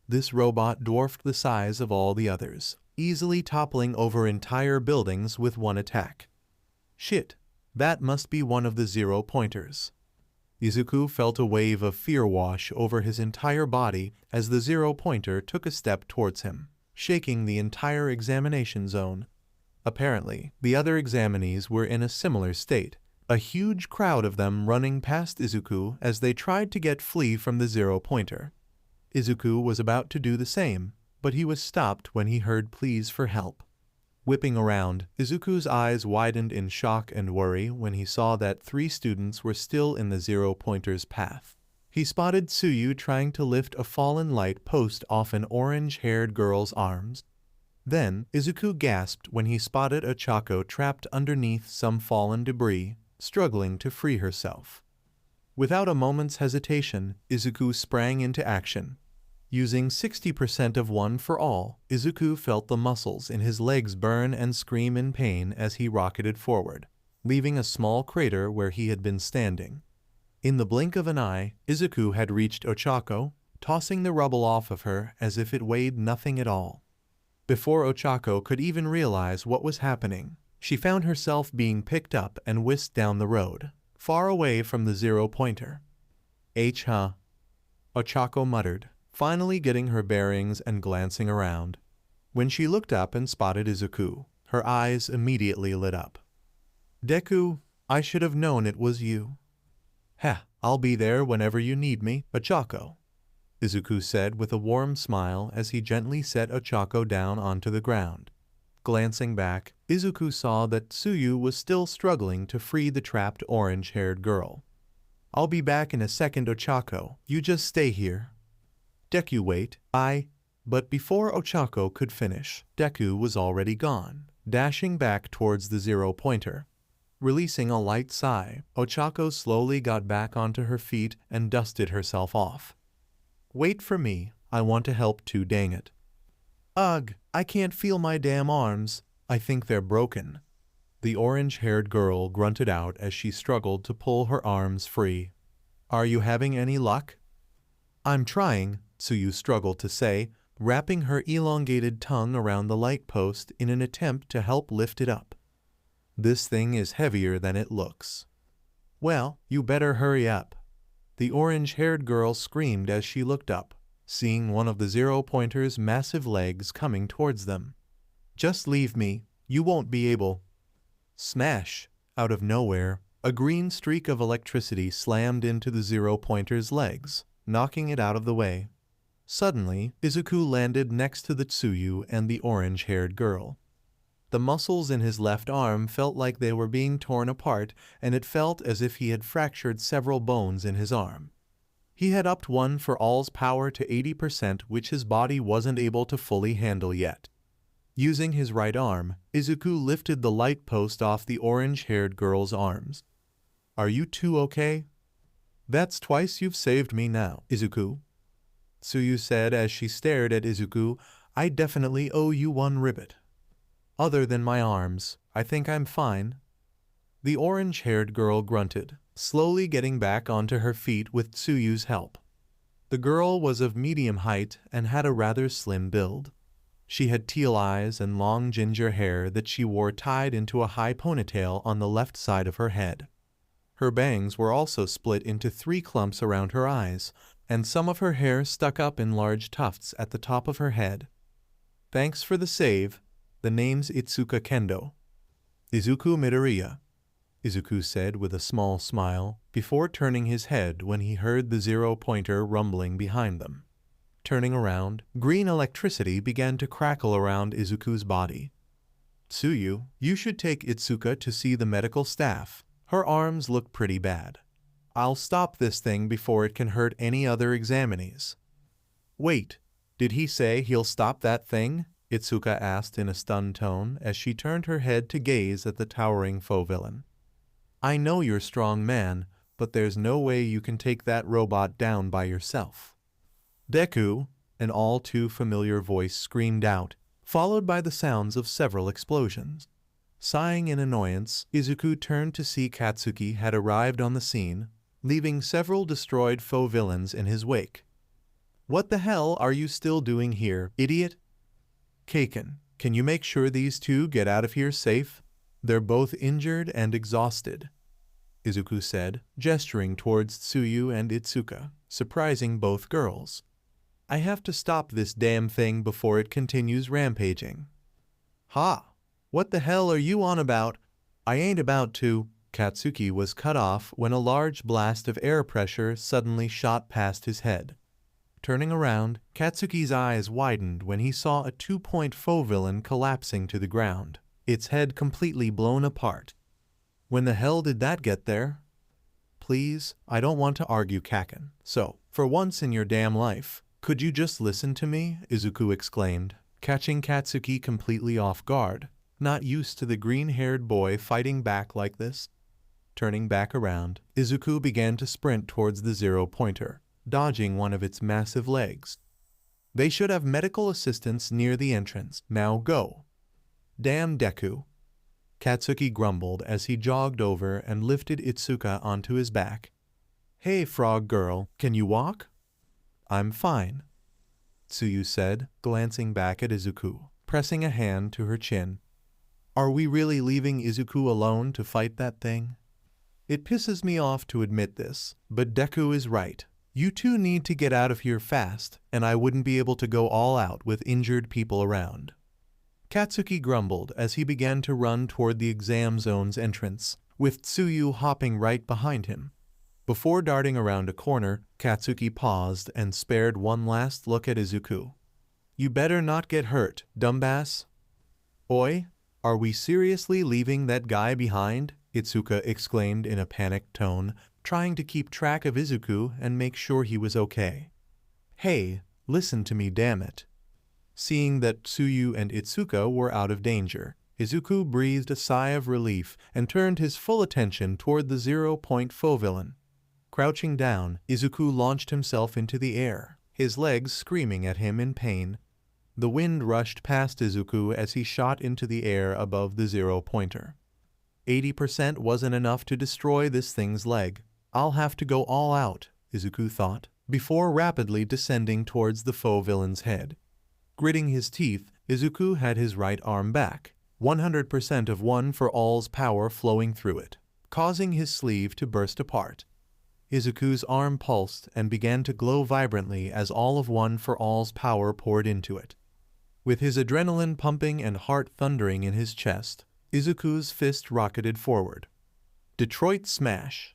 This robot dwarfed the size of all the others, easily toppling over entire buildings with one attack. Shit, that must be one of the zero-pointers. Izuku felt a wave of fear wash over his entire body as the zero-pointer took a step towards him, shaking the entire examination zone. Apparently, the other examinees were in a similar state, a huge crowd of them running past Izuku as they tried to get free from the zero-pointer. Izuku was about to do the same, but he was stopped when he heard pleas for help. Whipping around, Izuku's eyes widened in shock and worry when he saw that 3 students were still in the zero-pointer's path. He spotted Tsuyu trying to lift a fallen light post off an orange-haired girl's arms. Then, Izuku gasped when he spotted Ochako trapped underneath some fallen debris, struggling to free herself. Without a moment's hesitation, Izuku sprang into action. Using 60% of One for All, Izuku felt the muscles in his legs burn and scream in pain as he rocketed forward, leaving a small crater where he had been standing. In the blink of an eye, Izuku had reached Ochako, tossing the rubble off of her as if it weighed nothing at all. Before Ochako could even realize what was happening, she found herself being picked up and whisked down the road, far away from the zero-pointer. Ochako muttered, finally getting her bearings and glancing around. When she looked up and spotted Izuku, her eyes immediately lit up. Deku, I should have known it was you. I'll be there whenever you need me, Ochako, Izuku said with a warm smile as he gently set Ochako down onto the ground. Glancing back, Izuku saw that Tsuyu was still struggling to free the trapped orange-haired girl. I'll be back in a second, Ochako. You just stay here. Deku, wait. But before Ochako could finish, Deku was already gone, dashing back towards the zero-pointer. Releasing a light sigh, Ochako slowly got back onto her feet and dusted herself off. Wait for me. I want to help too, dang it. Ugh, I can't feel my damn arms. I think they're broken. The orange-haired girl grunted out as she struggled to pull her arms free. Are you having any luck? I'm trying, Tsuyu struggled to say, wrapping her elongated tongue around the light post in an attempt to help lift it up. This thing is heavier than it looks. Well, you better hurry up. The orange-haired girl screamed as she looked up, seeing one of the zero-pointer's massive legs coming towards them. Just leave me. You won't be able. Smash! Out of nowhere, a green streak of electricity slammed into the zero-pointer's legs, knocking it out of the way. Suddenly, Izuku landed next to the Tsuyu and the orange-haired girl. The muscles in his left arm felt like they were being torn apart, and it felt as if he had fractured several bones in his arm. He had upped One for All's power to 80%, which his body wasn't able to fully handle yet. Using his right arm, Izuku lifted the light post off the orange-haired girl's arms. Are you two okay? That's twice you've saved me now, Izuku, Tsuyu said as she stared at Izuku. I definitely owe you one ribbit. Other than my arms, I think I'm fine. The orange-haired girl grunted, slowly getting back onto her feet with Tsuyu's help. The girl was of medium height and had a rather slim build. She had teal eyes and long ginger hair that she wore tied into a high ponytail on the left side of her head. Her bangs were also split into 3 clumps around her eyes, and some of her hair stuck up in large tufts at the top of her head. Thanks for the save. The name's Itsuka Kendo. Izuku Midoriya, Izuku said with a small smile, before turning his head when he heard the zero-pointer rumbling behind them. Turning around, green electricity began to crackle around Izuku's body. Tsuyu, you should take Itsuka to see the medical staff. Her arms look pretty bad. I'll stop this thing before it can hurt any other examinees. Wait, did he say he'll stop that thing? Itsuka asked in a stunned tone as she turned her head to gaze at the towering foe villain. I know you're strong man, but there's no way you can take that robot down by yourself. Deku, an all too familiar voice screamed out, followed by the sounds of several explosions. Sighing in annoyance, Izuku turned to see Katsuki had arrived on the scene, leaving several destroyed foe villains in his wake. What the hell are you still doing here, idiot? Kaken, can you make sure these two get out of here safe? They're both injured and exhausted, Izuku said, gesturing towards Tsuyu and Itsuka, surprising both girls. I have to stop this damn thing before it continues rampaging. Ha! What the hell are you on about? I ain't about to. Katsuki was cut off when a large blast of air pressure suddenly shot past his head. Turning around, Katsuki's eyes widened when he saw a 2-point foe villain collapsing to the ground, its head completely blown apart. When the hell did that get there? Please, I don't want to argue, Kaken. So, for once in your damn life, could you just listen to me? Izuku exclaimed, catching Katsuki completely off guard, not used to the green-haired boy fighting back like this. Turning back around, Izuku began to sprint towards the zero-pointer, dodging one of its massive legs. They should have medical assistance near the entrance. Now go. Damn Deku. Katsuki grumbled as he jogged over and lifted Itsuka onto his back. Hey, frog girl, can you walk? I'm fine, Tsuyu said, glancing back at Izuku, pressing a hand to her chin. Are we really leaving Izuku alone to fight that thing? It pisses me off to admit this, but Deku is right. You two need to get out of here fast, and I wouldn't be able to go all out with injured people around. Katsuki grumbled as he began to run toward the exam zone's entrance, with Tsuyu hopping right behind him. Before darting around a corner, Katsuki paused and spared one last look at Izuku. You better not get hurt, dumbass. Oi, are we seriously leaving that guy behind? Itsuka exclaimed in a panicked tone, trying to keep track of Izuku and make sure he was okay. Hey, listen to me, damn it. Seeing that Tsuyu and Itsuka were out of danger, Izuku breathed a sigh of relief and turned his full attention toward the zero-point foe villain. Crouching down, Izuku launched himself into the air, his legs screaming at him in pain. The wind rushed past Izuku as he shot into the air above the zero-pointer. 80% wasn't enough to destroy this thing's leg. I'll have to go all out, Izuku thought, before rapidly descending towards the foe villain's head. Gritting his teeth, Izuku had his right arm back, 100% of One for All's power flowing through it, causing his sleeve to burst apart. Izuku's arm pulsed and began to glow vibrantly as all of One for All's power poured into it. With his adrenaline pumping and heart thundering in his chest, Izuku's fist rocketed forward. Detroit Smash!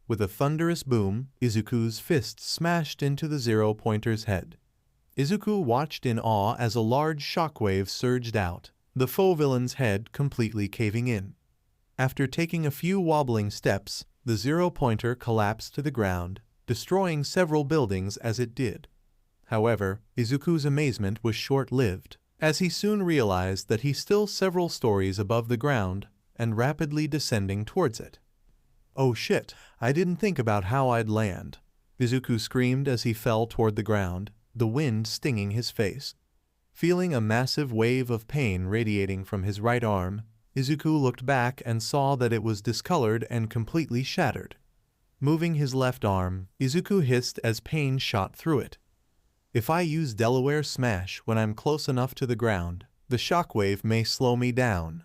With a thunderous boom, Izuku's fist smashed into the zero-pointer's head. Izuku watched in awe as a large shockwave surged out, the foe villain's head completely caving in. After taking a few wobbling steps, the zero-pointer collapsed to the ground, destroying several buildings as it did. However, Izuku's amazement was short-lived, as he soon realized that he's still several stories above the ground and rapidly descending towards it. Oh shit, I didn't think about how I'd land, Izuku screamed as he fell toward the ground, the wind stinging his face. Feeling a massive wave of pain radiating from his right arm, Izuku looked back and saw that it was discolored and completely shattered. Moving his left arm, Izuku hissed as pain shot through it. If I use Delaware Smash when I'm close enough to the ground, the shockwave may slow me down.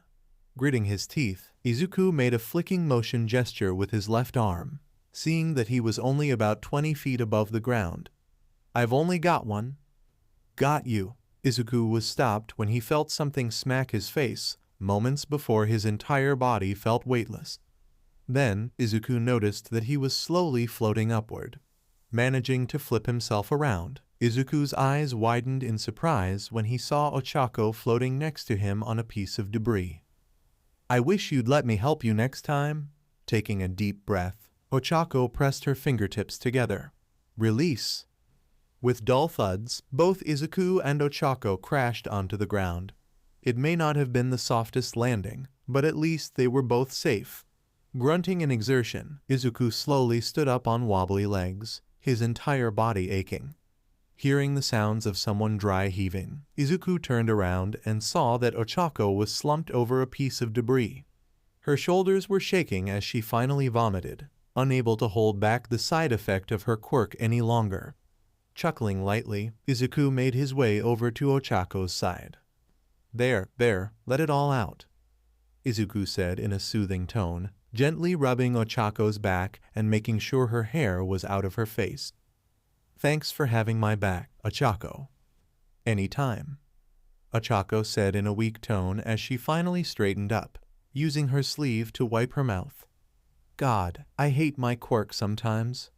Gritting his teeth, Izuku made a flicking motion gesture with his left arm, seeing that he was only about 20 feet above the ground. I've only got one. Got you. Izuku was stopped when he felt something smack his face, moments before his entire body felt weightless. Then, Izuku noticed that he was slowly floating upward. Managing to flip himself around, Izuku's eyes widened in surprise when he saw Ochako floating next to him on a piece of debris. I wish you'd let me help you next time. Taking a deep breath, Ochako pressed her fingertips together. Release. With dull thuds, both Izuku and Ochako crashed onto the ground. It may not have been the softest landing, but at least they were both safe. Grunting in exertion, Izuku slowly stood up on wobbly legs, his entire body aching. Hearing the sounds of someone dry heaving, Izuku turned around and saw that Ochako was slumped over a piece of debris. Her shoulders were shaking as she finally vomited, unable to hold back the side effect of her quirk any longer. Chuckling lightly, Izuku made his way over to Ochako's side. There, let it all out," Izuku said in a soothing tone, gently rubbing Ochako's back and making sure her hair was out of her face. "Thanks for having my back, Ochako." "Any time," Ochako said in a weak tone as she finally straightened up, using her sleeve to wipe her mouth. "God, I hate my quirk sometimes."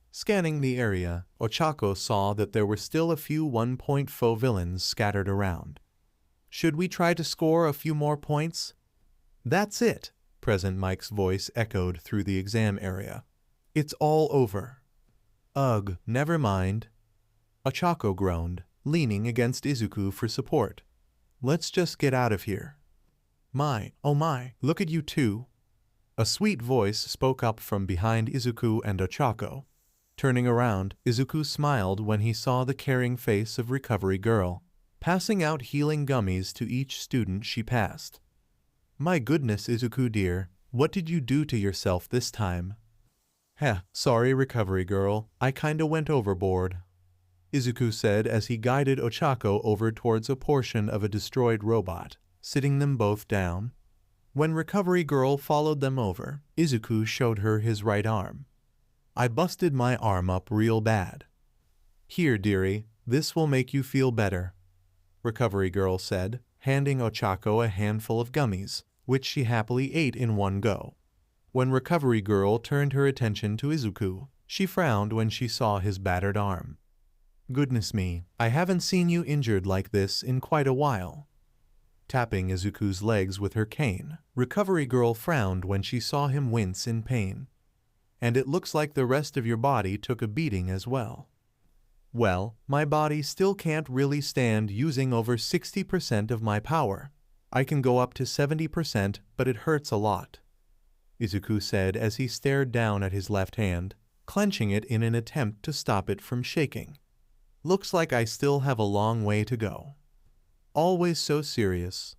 Scanning the area, Ochako saw that there were still a few 1-point foe villains scattered around. "Should we try to score a few more points?" "That's it," Present Mike's voice echoed through the exam area. "It's all over." "Ugh, never mind," Ochako groaned, leaning against Izuku for support. "Let's just get out of here." "My, oh my, look at you two." A sweet voice spoke up from behind Izuku and Ochako. Turning around, Izuku smiled when he saw the caring face of Recovery Girl, passing out healing gummies to each student she passed. "My goodness, Izuku dear, what did you do to yourself this time?" "Heh, sorry Recovery Girl, I kinda went overboard," Izuku said as he guided Ochako over towards a portion of a destroyed robot, sitting them both down. When Recovery Girl followed them over, Izuku showed her his right arm. "I busted my arm up real bad." "Here, dearie, this will make you feel better," Recovery Girl said, handing Ochako a handful of gummies, which she happily ate in one go. When Recovery Girl turned her attention to Izuku, she frowned when she saw his battered arm. "Goodness me, I haven't seen you injured like this in quite a while." Tapping Izuku's legs with her cane, Recovery Girl frowned when she saw him wince in pain. "And it looks like the rest of your body took a beating as well." "Well, my body still can't really stand using over 60% of my power. I can go up to 70%, but it hurts a lot," Izuku said as he stared down at his left hand, clenching it in an attempt to stop it from shaking. "Looks like I still have a long way to go." "Always so serious,"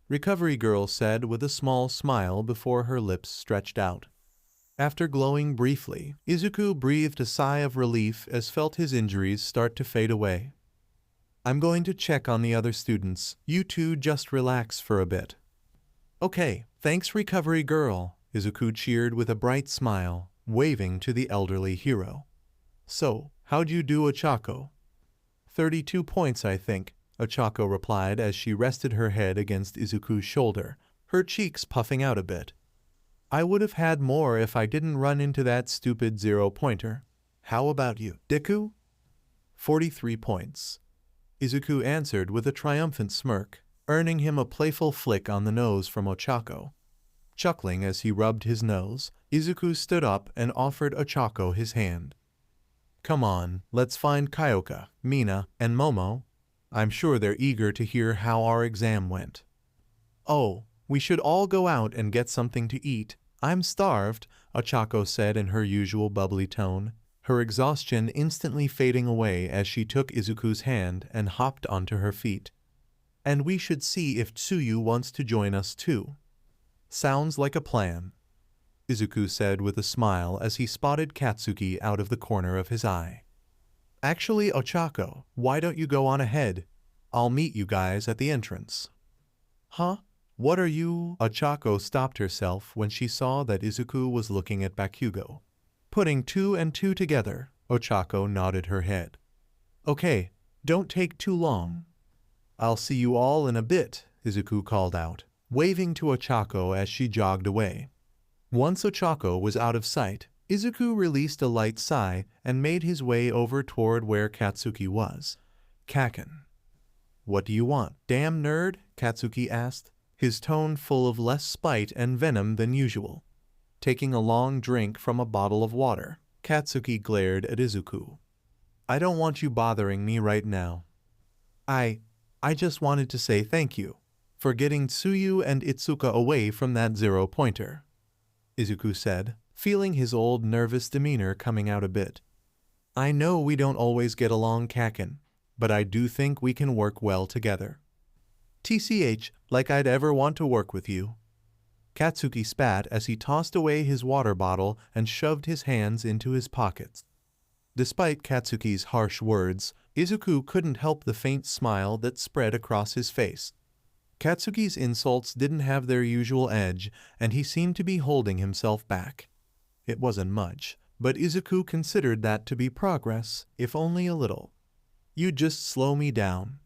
Recovery Girl said with a small smile before her lips stretched out. After glowing briefly, Izuku breathed a sigh of relief as felt his injuries start to fade away. "I'm going to check on the other students. You two just relax for a bit." "Okay, thanks Recovery Girl," Izuku cheered with a bright smile, waving to the elderly hero. "So, how'd you do, Ochako?" 32 points, I think," Ochako replied as she rested her head against Izuku's shoulder, her cheeks puffing out a bit. "I would have had more if I didn't run into that stupid 0-pointer. How about you, Deku?" 43 points. Izuku answered with a triumphant smirk, earning him a playful flick on the nose from Ochako. Chuckling as he rubbed his nose, Izuku stood up and offered Ochako his hand. "Come on, let's find Kyoka, Mina, and Momo. I'm sure they're eager to hear how our exam went." "Oh, we should all go out and get something to eat. I'm starved," Ochako said in her usual bubbly tone, her exhaustion instantly fading away as she took Izuku's hand and hopped onto her feet. "And we should see if Tsuyu wants to join us too." "Sounds like a plan," Izuku said with a smile as he spotted Katsuki out of the corner of his eye. "Actually, Ochako, why don't you go on ahead? I'll meet you guys at the entrance." "Huh? What are you?" Ochako stopped herself when she saw that Izuku was looking at Bakugo. Putting two and two together, Ochako nodded her head. "Okay, don't take too long." "I'll see you all in a bit," Izuku called out, waving to Ochako as she jogged away. Once Ochako was out of sight, Izuku released a light sigh and made his way over toward where Katsuki was. "Kaken." "What do you want, damn nerd?" Katsuki asked, his tone full of less spite and venom than usual. Taking a long drink from a bottle of water, Katsuki glared at Izuku. "I don't want you bothering me right now. I just wanted to say thank you for getting Tsuyu and Itsuka away from that zero-pointer," Izuku said, feeling his old nervous demeanor coming out a bit. "I know we don't always get along, Kaken, but I do think we can work well together. TCH, like I'd ever want to work with you." Katsuki spat as he tossed away his water bottle and shoved his hands into his pockets. Despite Katsuki's harsh words, Izuku couldn't help the faint smile that spread across his face. Katsuki's insults didn't have their usual edge, and he seemed to be holding himself back. It wasn't much, but Izuku considered that to be progress, if only a little. "You just slow me down.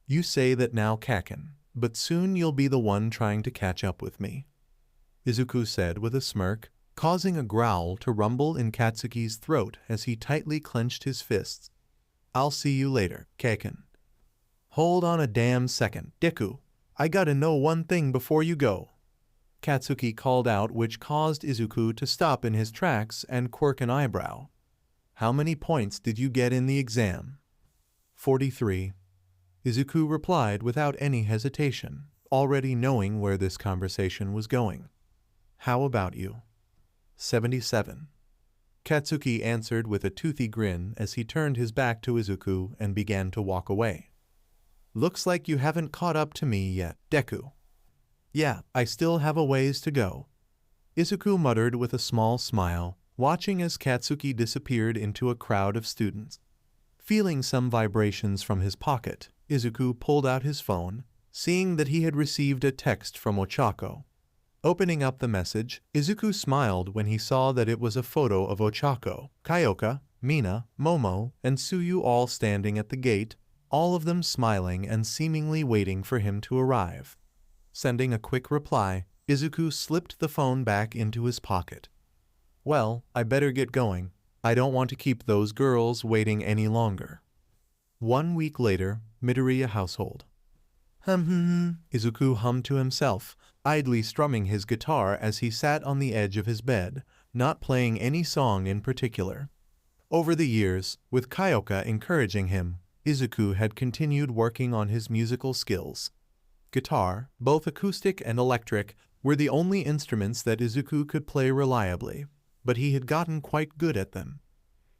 You say that now, Kaken, but soon you'll be the one trying to catch up with me," Izuku said with a smirk, causing a growl to rumble in Katsuki's throat as he tightly clenched his fists. "I'll see you later, Kaken." "Hold on a damn second, Deku. I gotta know one thing before you go," Katsuki called out, which caused Izuku to stop in his tracks and quirk an eyebrow. "How many points did you get in the exam?" 43. Izuku replied without any hesitation, already knowing where this conversation was going. "How about you?" 77. Katsuki answered with a toothy grin as he turned his back to Izuku and began to walk away. "Looks like you haven't caught up to me yet, Deku." "Yeah, I still have a ways to go," Izuku muttered with a small smile, watching as Katsuki disappeared into a crowd of students. Feeling some vibrations from his pocket, Izuku pulled out his phone, seeing that he had received a text from Ochako. Opening up the message, Izuku smiled when he saw that it was a photo of Ochako, Kyoka, Mina, Momo, and Tsuyu all standing at the gate, all of them smiling and seemingly waiting for him to arrive. Sending a quick reply, Izuku slipped the phone back into his pocket. "Well, I better get going. I don't want to keep those girls waiting any longer." 1 week later, Midoriya household. Izuku hummed to himself, idly strumming his guitar as he sat on the edge of his bed, not playing any song in particular. Over the years, with Kyoka encouraging him, Izuku had continued working on his musical skills. Guitar, both acoustic and electric, were the only instruments that Izuku could play reliably, but he had gotten quite good at them.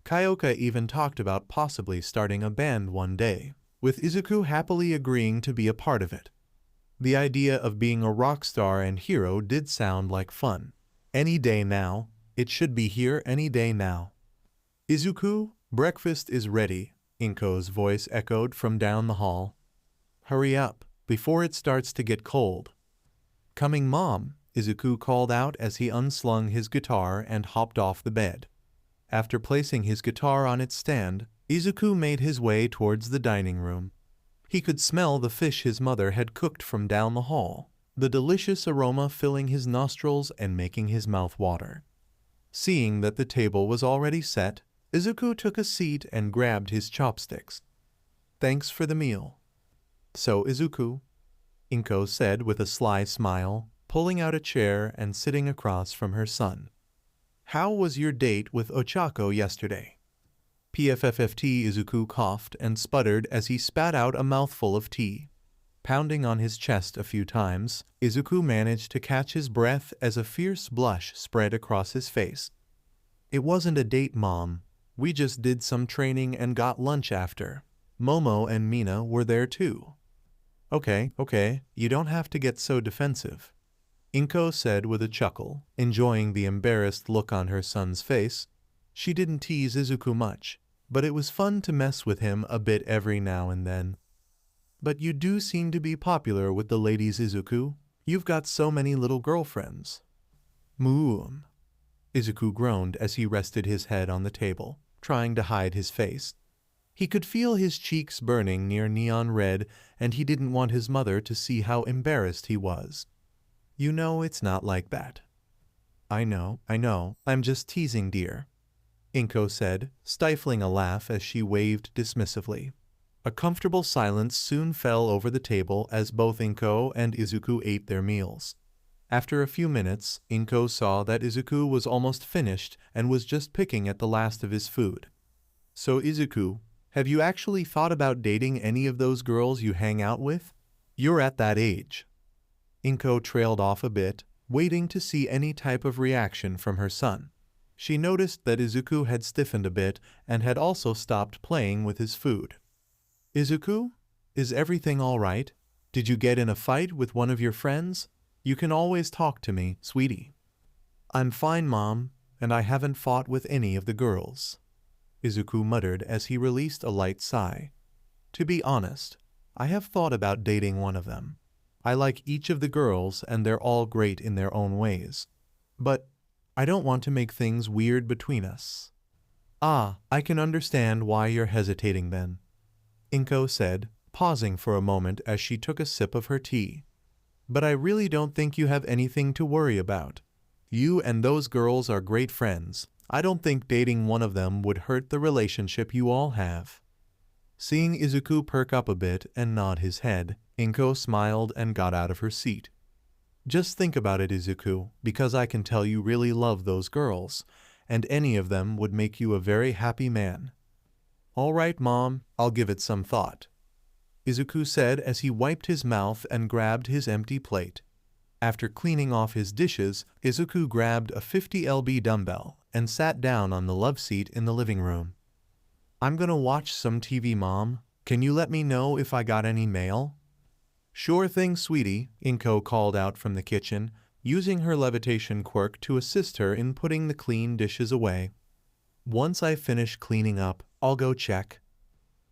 Kyoka even talked about possibly starting a band one day, with Izuku happily agreeing to be a part of it. The idea of being a rock star and hero did sound like fun. Any day now. It should be here any day now. "Izuku, breakfast is ready," Inko's voice echoed from down the hall. "Hurry up, before it starts to get cold." "Coming, Mom," Izuku called out as he unslung his guitar and hopped off the bed. After placing his guitar on its stand, Izuku made his way towards the dining room. He could smell the fish his mother had cooked from down the hall, the delicious aroma filling his nostrils and making his mouth water. Seeing that the table was already set, Izuku took a seat and grabbed his chopsticks. "Thanks for the meal." "So, Izuku," Inko said with a sly smile, pulling out a chair and sitting across from her son. "How was your date with Ochako yesterday?" PFFFT Izuku coughed and sputtered as he spat out a mouthful of tea. Pounding on his chest a few times, Izuku managed to catch his breath as a fierce blush spread across his face. "It wasn't a date, Mom. We just did some training and got lunch after. Momo and Mina were there too. Okay, you don't have to get so defensive, Inko said with a chuckle, enjoying the embarrassed look on her son's face. She didn't tease Izuku much, but it was fun to mess with him a bit every now and then. But you do seem to be popular with the ladies, Izuku. You've got so many little girlfriends. Moom. Izuku groaned as he rested his head on the table, trying to hide his face. He could feel his cheeks burning near neon red, and he didn't want his mother to see how embarrassed he was. You know it's not like that. I know, I'm just teasing, dear, Inko said, stifling a laugh as she waved dismissively. A comfortable silence soon fell over the table as both Inko and Izuku ate their meals. After a few minutes, Inko saw that Izuku was almost finished and was just picking at the last of his food. So Izuku, have you actually thought about dating any of those girls you hang out with? You're at that age. Inko trailed off a bit, waiting to see any type of reaction from her son. She noticed that Izuku had stiffened a bit and had also stopped playing with his food. Izuku, is everything all right? Did you get in a fight with one of your friends? You can always talk to me, sweetie. I'm fine, Mom, and I haven't fought with any of the girls, Izuku muttered as he released a light sigh. To be honest, I have thought about dating one of them. I like each of the girls and they're all great in their own ways. But I don't want to make things weird between us. Ah, I can understand why you're hesitating then, Inko said, pausing for a moment as she took a sip of her tea. But I really don't think you have anything to worry about. You and those girls are great friends. I don't think dating one of them would hurt the relationship you all have. Seeing Izuku perk up a bit and nod his head, Inko smiled and got out of her seat. Just think about it, Izuku, because I can tell you really love those girls, and any of them would make you a very happy man. All right, Mom, I'll give it some thought, Izuku said as he wiped his mouth and grabbed his empty plate. After cleaning off his dishes, Izuku grabbed a 50 lb dumbbell and sat down on the love seat in the living room. I'm gonna watch some TV, Mom. Can you let me know if I got any mail? Sure thing, sweetie, Inko called out from the kitchen, using her levitation quirk to assist her in putting the clean dishes away. Once I finish cleaning up, I'll go check.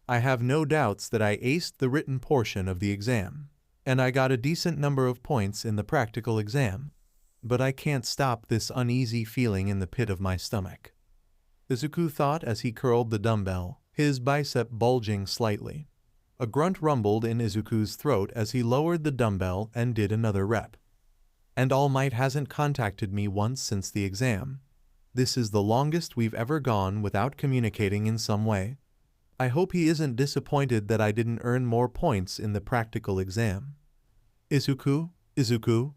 I have no doubts that I aced the written portion of the exam, and I got a decent number of points in the practical exam, but I can't stop this uneasy feeling in the pit of my stomach, Izuku thought as he curled the dumbbell, his bicep bulging slightly. A grunt rumbled in Izuku's throat as he lowered the dumbbell and did another rep. And All Might hasn't contacted me once since the exam. This is the longest we've ever gone without communicating in some way. I hope he isn't disappointed that I didn't earn more points in the practical exam. Izuku, Izuku.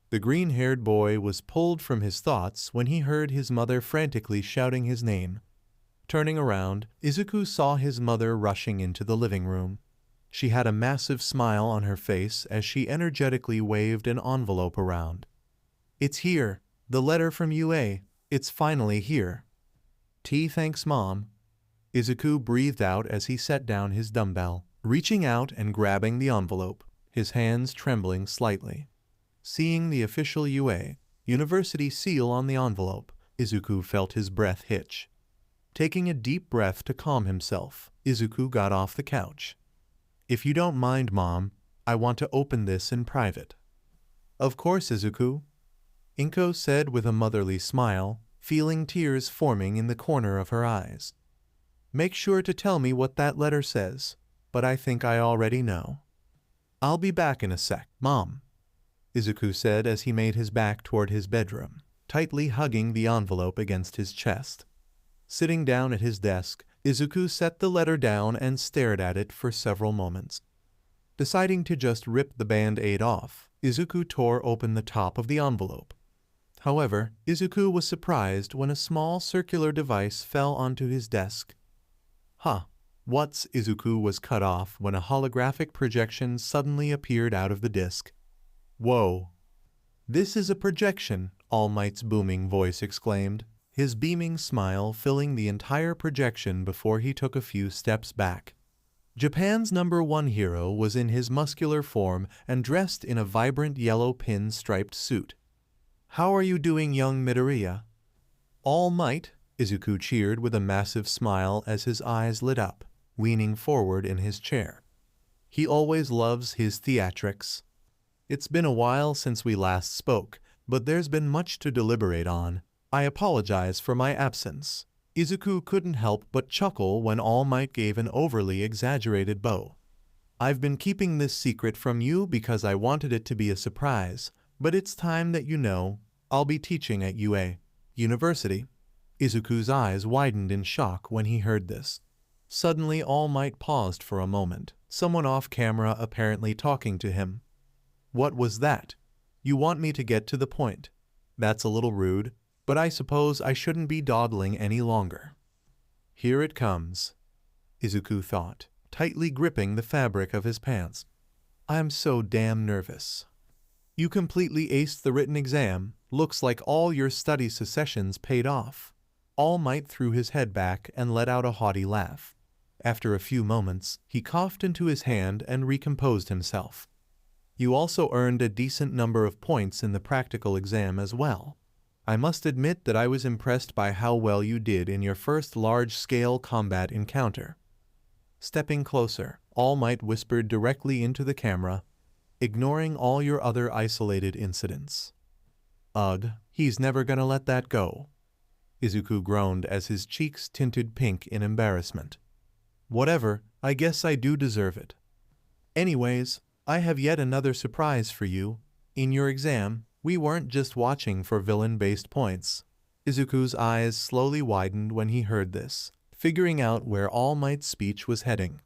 The green-haired boy was pulled from his thoughts when he heard his mother frantically shouting his name. Turning around, Izuku saw his mother rushing into the living room. She had a massive smile on her face as she energetically waved an envelope around. It's here, the letter from UA. It's finally here. Thanks, Mom. Izuku breathed out as he set down his dumbbell, reaching out and grabbing the envelope, his hands trembling slightly. Seeing the official UA University seal on the envelope, Izuku felt his breath hitch. Taking a deep breath to calm himself, Izuku got off the couch. If you don't mind, Mom, I want to open this in private. Of course, Izuku, Inko said with a motherly smile, feeling tears forming in the corner of her eyes. Make sure to tell me what that letter says, but I think I already know. I'll be back in a sec, Mom, Izuku said as he made his back toward his bedroom, tightly hugging the envelope against his chest. Sitting down at his desk, Izuku set the letter down and stared at it for several moments. Deciding to just rip the band-aid off, Izuku tore open the top of the envelope. However, Izuku was surprised when a small circular device fell onto his desk. Izuku was cut off when a holographic projection suddenly appeared out of the disk. Whoa! This is a projection, All Might's booming voice exclaimed. his beaming smile filling the entire projection before he took a few steps back. Japan's #1 hero was in his muscular form and dressed in a vibrant yellow pin-striped suit. "How are you doing, young Midoriya?" "All might," Izuku cheered with a massive smile as his eyes lit up, leaning forward in his chair. He always loves his theatrics. "It's been a while since we last spoke, but there's been much to deliberate on. I apologize for my absence." Izuku couldn't help but chuckle when All Might gave an overly exaggerated bow. "I've been keeping this secret from you because I wanted it to be a surprise, but it's time that you know. I'll be teaching at UA University." Izuku's eyes widened in shock when he heard this. Suddenly All Might paused for a moment, someone off camera apparently talking to him. "What was that? You want me to get to the point? That's a little rude, but I suppose I shouldn't be dawdling any longer." "Here it comes," Izuku thought, tightly gripping the fabric of his pants. "I'm so damn nervous." "You completely aced the written exam. Looks like all your study sessions paid off." All Might threw his head back and let out a haughty laugh. After a few moments, he coughed into his hand and recomposed himself. "You also earned a decent number of points in the practical exam as well. I must admit that I was impressed by how well you did in your first large-scale combat encounter." Stepping closer, All Might whispered directly into the camera, "Ignoring all your other isolated incidents." "Ugh, he's never gonna let that go." Izuku groaned as his cheeks tinted pink in embarrassment. "Whatever, I guess I do deserve it. Anyways, I have yet another surprise for you. In your exam, we weren't just watching for villain-based points." Izuku's eyes slowly widened when he heard this, figuring out where All Might's speech was heading.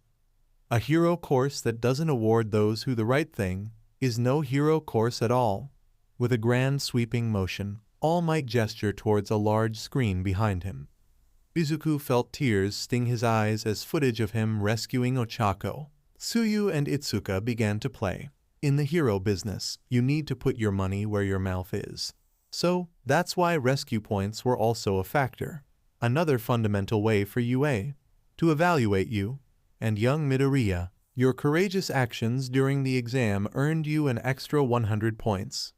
"A hero course that doesn't award those who the right thing is no hero course at all." With a grand sweeping motion, All Might gestured towards a large screen behind him. Izuku felt tears sting his eyes as footage of him rescuing Ochako, Tsuyu and Itsuka began to play. In the hero business, you need to put your money where your mouth is. So, that's why rescue points were also a factor. Another fundamental way for UA to evaluate you. And young Midoriya, your courageous actions during the exam earned you an extra 100 points.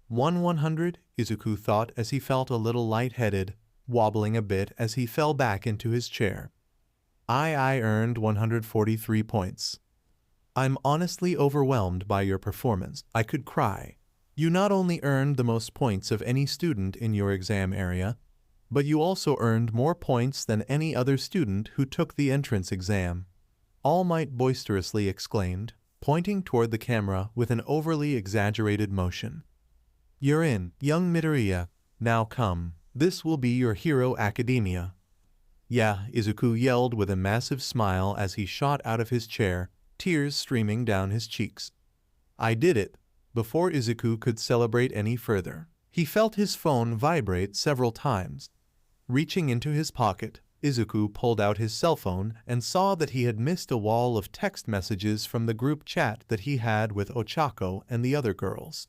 100, Izuku thought as he felt a little lightheaded, wobbling a bit as he fell back into his chair. I earned 143 points. I'm honestly overwhelmed by your performance. I could cry. You not only earned the most points of any student in your exam area, but you also earned more points than any other student who took the entrance exam. All Might boisterously exclaimed, pointing toward the camera with an overly exaggerated motion. "You're in, young Midoriya. Now come. This will be your hero academia." "Yeah," Izuku yelled with a massive smile as he shot out of his chair, tears streaming down his cheeks. "I did it." Before Izuku could celebrate any further, he felt his phone vibrate several times. Reaching into his pocket, Izuku pulled out his cell phone and saw that he had missed a wall of text messages from the group chat that he had with Ochako and the other girls.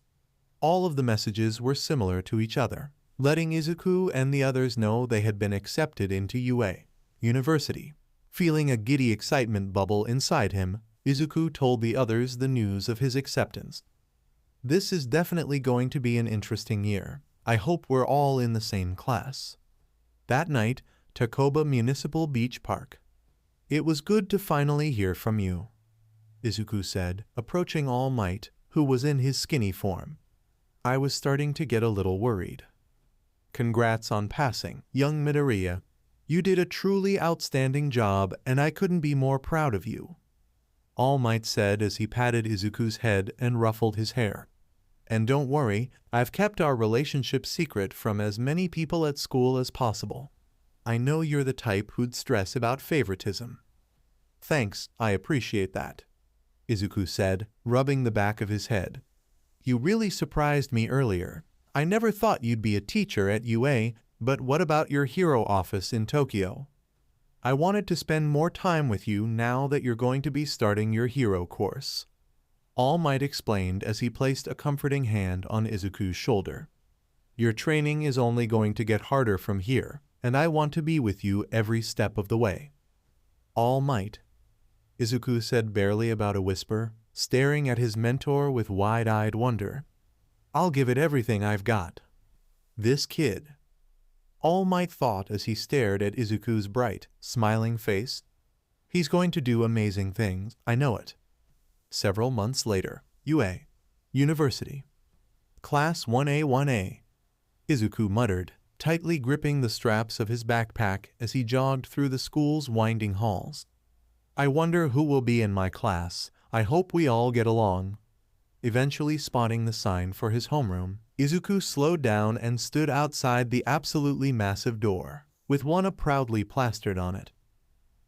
All of the messages were similar to each other, letting Izuku and the others know they had been accepted into UA University. Feeling a giddy excitement bubble inside him, Izuku told the others the news of his acceptance. "This is definitely going to be an interesting year. I hope we're all in the same class." That night, Takoba Municipal Beach Park. "It was good to finally hear from you," Izuku said, approaching All Might, who was in his skinny form. "I was starting to get a little worried." "Congrats on passing, young Midoriya. You did a truly outstanding job and I couldn't be more proud of you," All Might said as he patted Izuku's head and ruffled his hair. "And don't worry, I've kept our relationship secret from as many people at school as possible. I know you're the type who'd stress about favoritism." "Thanks, I appreciate that," Izuku said, rubbing the back of his head. "You really surprised me earlier. I never thought you'd be a teacher at UA, but what about your hero office in Tokyo? I wanted to spend more time with you now that you're going to be starting your hero course," All Might explained as he placed a comforting hand on Izuku's shoulder. Your training is only going to get harder from here, and I want to be with you every step of the way. All might, Izuku said barely about a whisper, staring at his mentor with wide-eyed wonder. I'll give it everything I've got. This kid, All Might thought as he stared at Izuku's bright, smiling face. He's going to do amazing things, I know it. Several months later, UA University. Class 1A. Izuku muttered, tightly gripping the straps of his backpack as he jogged through the school's winding halls. I wonder who will be in my class. I hope we all get along. Eventually spotting the sign for his homeroom, Izuku slowed down and stood outside the absolutely massive door, with one up proudly plastered on it.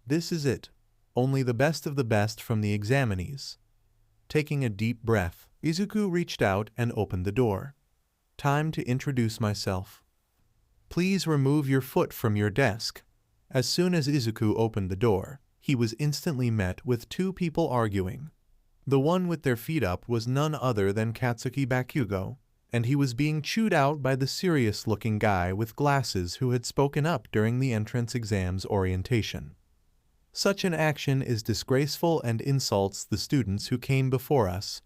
This is it. Only the best of the best from the examinees. Taking a deep breath, Izuku reached out and opened the door. Time to introduce myself. Please remove your foot from your desk. As soon as Izuku opened the door, he was instantly met with two people arguing. The one with their feet up was none other than Katsuki Bakugo, and he was being chewed out by the serious-looking guy with glasses who had spoken up during the entrance exam's orientation. Such an action is disgraceful and insults the students who came before us.